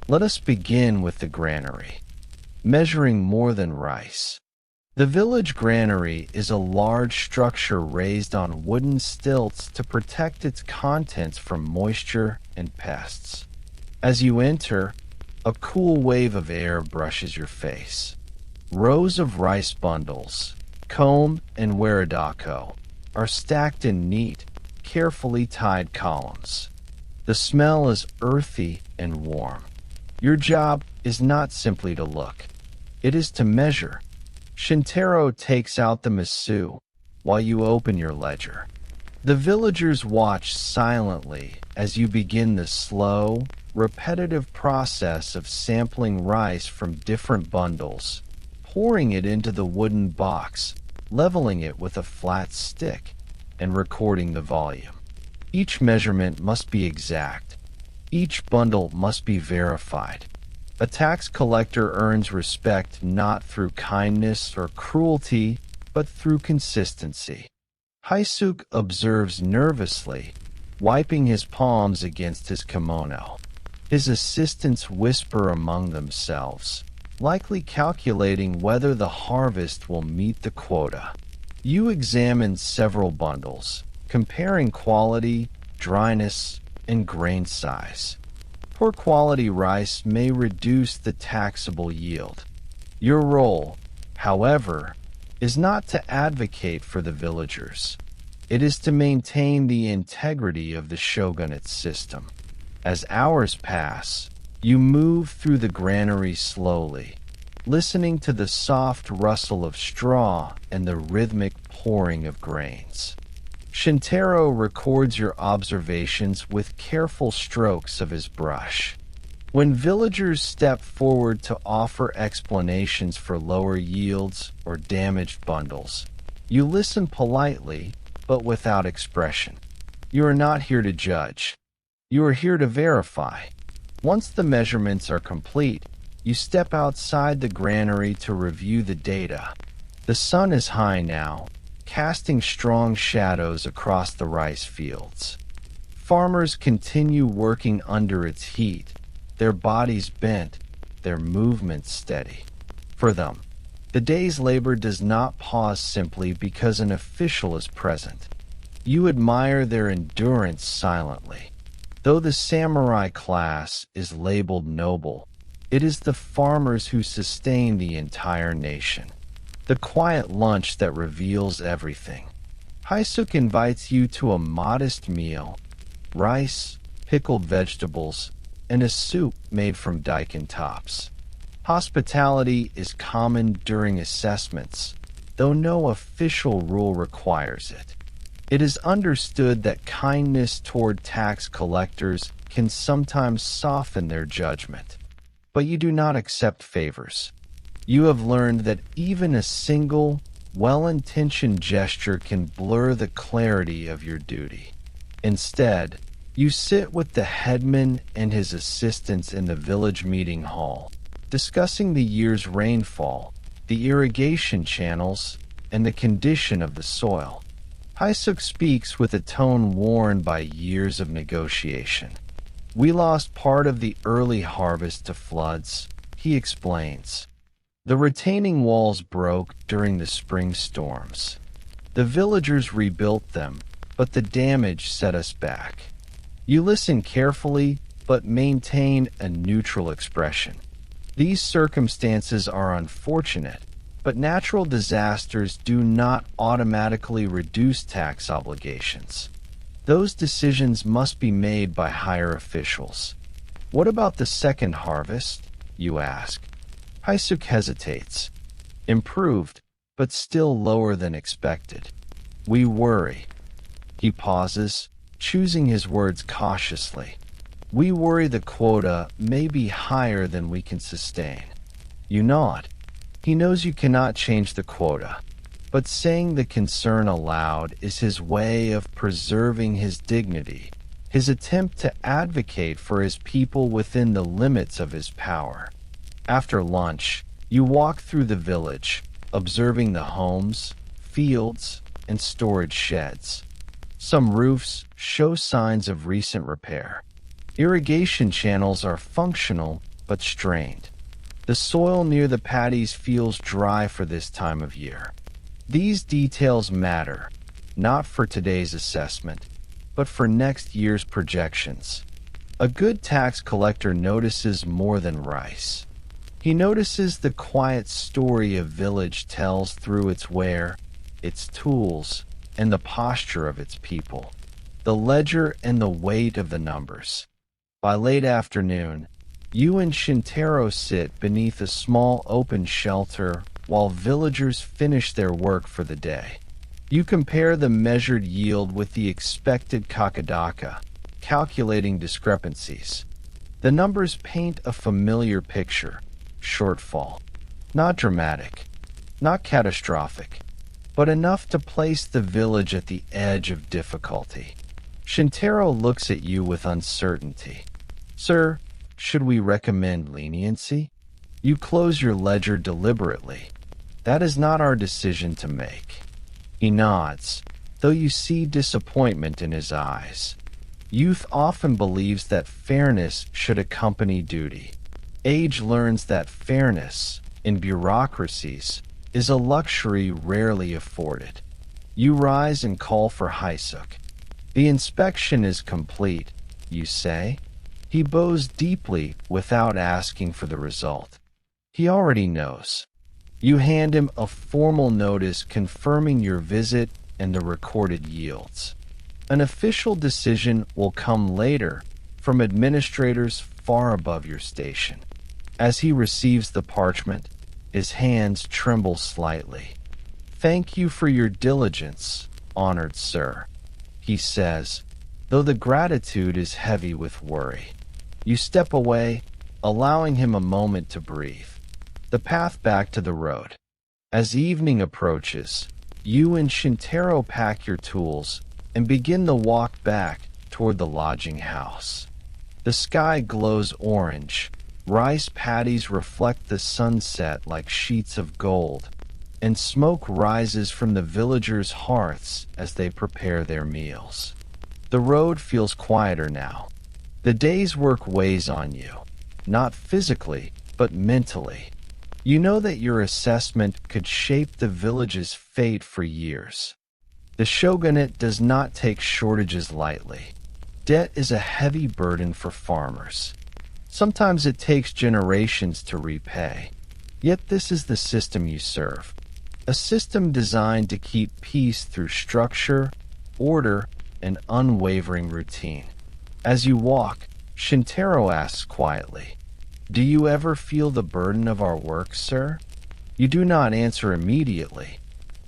Let us begin with the granary. Measuring more than rice." The village granary is a large structure raised on wooden stilts to protect its contents from moisture and pests. As you enter, a cool wave of air brushes your face. Rows of rice bundles, comb and waradako, are stacked in neat, carefully tied columns. The smell is earthy and warm. Your job is not simply to look. It is to measure. Shintaro takes out the masu while you open your ledger. The villagers watch silently as you begin the slow, repetitive process of sampling rice from different bundles, pouring it into the wooden box, leveling it with a flat stick, and recording the volume. Each measurement must be exact. Each bundle must be verified. A tax collector earns respect not through kindness or cruelty, but through consistency. Haisuk observes nervously, wiping his palms against his kimono. His assistants whisper among themselves, likely calculating whether the harvest will meet the quota. You examine several bundles, comparing quality, dryness, and grain size. Poor quality rice may reduce the taxable yield. Your role, however, is not to advocate for the villagers. It is to maintain the integrity of the shogunate's system. As hours pass, you move through the granary slowly, listening to the soft rustle of straw and the rhythmic pouring of grains. Shintaro records your observations with careful strokes of his brush. When villagers step forward to offer explanations for lower yields or damaged bundles, you listen politely but without expression. You are not here to judge. You are here to verify. Once the measurements are complete, you step outside the granary to review the data. The sun is high now, casting strong shadows across the rice fields. Farmers continue working under its heat, their bodies bent, their movements steady. For them, the day's labor does not pause simply because an official is present. You admire their endurance silently. Though the samurai class is labeled noble, it is the farmers who sustain the entire nation. The quiet lunch that reveals everything. Haisuk invites you to a modest meal: rice, pickled vegetables, and a soup made from daikon tops. Hospitality is common during assessments, though no official rule requires it. It is understood that kindness toward tax collectors can sometimes soften their judgment, but you do not accept favors. You have learned that even a single, well-intentioned gesture can blur the clarity of your duty. Instead, you sit with the headman and his assistants in the village meeting hall, discussing the year's rainfall, the irrigation channels, and the condition of the soil. Haisuk speaks with a tone worn by years of negotiation. We lost part of the early harvest to floods, he explains. The retaining walls broke during the spring storms. The villagers rebuilt them, but the damage set us back. You listen carefully, but maintain a neutral expression. These circumstances are unfortunate, but natural disasters do not automatically reduce tax obligations. Those decisions must be made by higher officials. What about the second harvest? You ask. Haisuk hesitates. Improved, but still lower than expected. We worry. He pauses, choosing his words cautiously. We worry the quota may be higher than we can sustain. You nod. He knows you cannot change the quota, but saying the concern aloud is his way of preserving his dignity, his attempt to advocate for his people within the limits of his power. After lunch, you walk through the village, observing the homes, fields, and storage sheds. Some roofs show signs of recent repair. Irrigation channels are functional but strained. The soil near the paddies feels dry for this time of year. These details matter, not for today's assessment, but for next year's projections. A good tax collector notices more than rice. He notices the quiet story a village tells through its ware, its tools, and the posture of its people, the ledger and the weight of the numbers. By late afternoon, you and Shintaro sit beneath a small open shelter while villagers finish their work for the day. You compare the measured yield with the expected kakadaka, calculating discrepancies. The numbers paint a familiar picture: shortfall. Not dramatic, not catastrophic, but enough to place the village at the edge of difficulty. Shintaro looks at you with uncertainty. Sir, should we recommend leniency? You close your ledger deliberately. That is not our decision to make. He nods, though you see disappointment in his eyes. Youth often believes that fairness should accompany duty. Age learns that fairness, in bureaucracies, is a luxury rarely afforded. You rise and call for Haisuk. The inspection is complete, you say. He bows deeply without asking for the result. He already knows. You hand him a formal notice confirming your visit and the recorded yields. An official decision will come later from administrators far above your station. As he receives the parchment, his hands tremble slightly. "Thank you for your diligence, honored sir," he says, though the gratitude is heavy with worry. You step away, allowing him a moment to breathe. The path back to the road. As evening approaches, you and Shintaro pack your tools and begin the walk back toward the lodging house. The sky glows orange, rice paddies reflect the sunset like sheets of gold, and smoke rises from the villagers' hearths as they prepare their meals. The road feels quieter now. The day's work weighs on you, not physically, but mentally. You know that your assessment could shape the village's fate for years. The shogunate does not take shortages lightly. Debt is a heavy burden for farmers. Sometimes it takes generations to repay. Yet this is the system you serve. A system designed to keep peace through structure, order, and unwavering routine. As you walk, Shintaro asks quietly, "Do you ever feel the burden of our work, sir?" You do not answer immediately.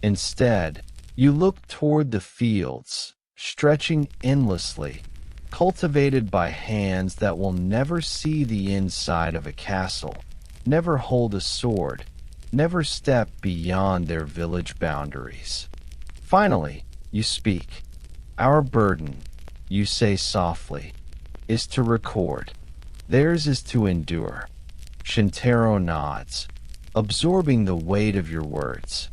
Instead, you look toward the fields, stretching endlessly, cultivated by hands that will never see the inside of a castle, never hold a sword, never step beyond their village boundaries. Finally, you speak. "Our burden," you say softly, "is to record. Theirs is to endure." Shintaro nods, absorbing the weight of your words.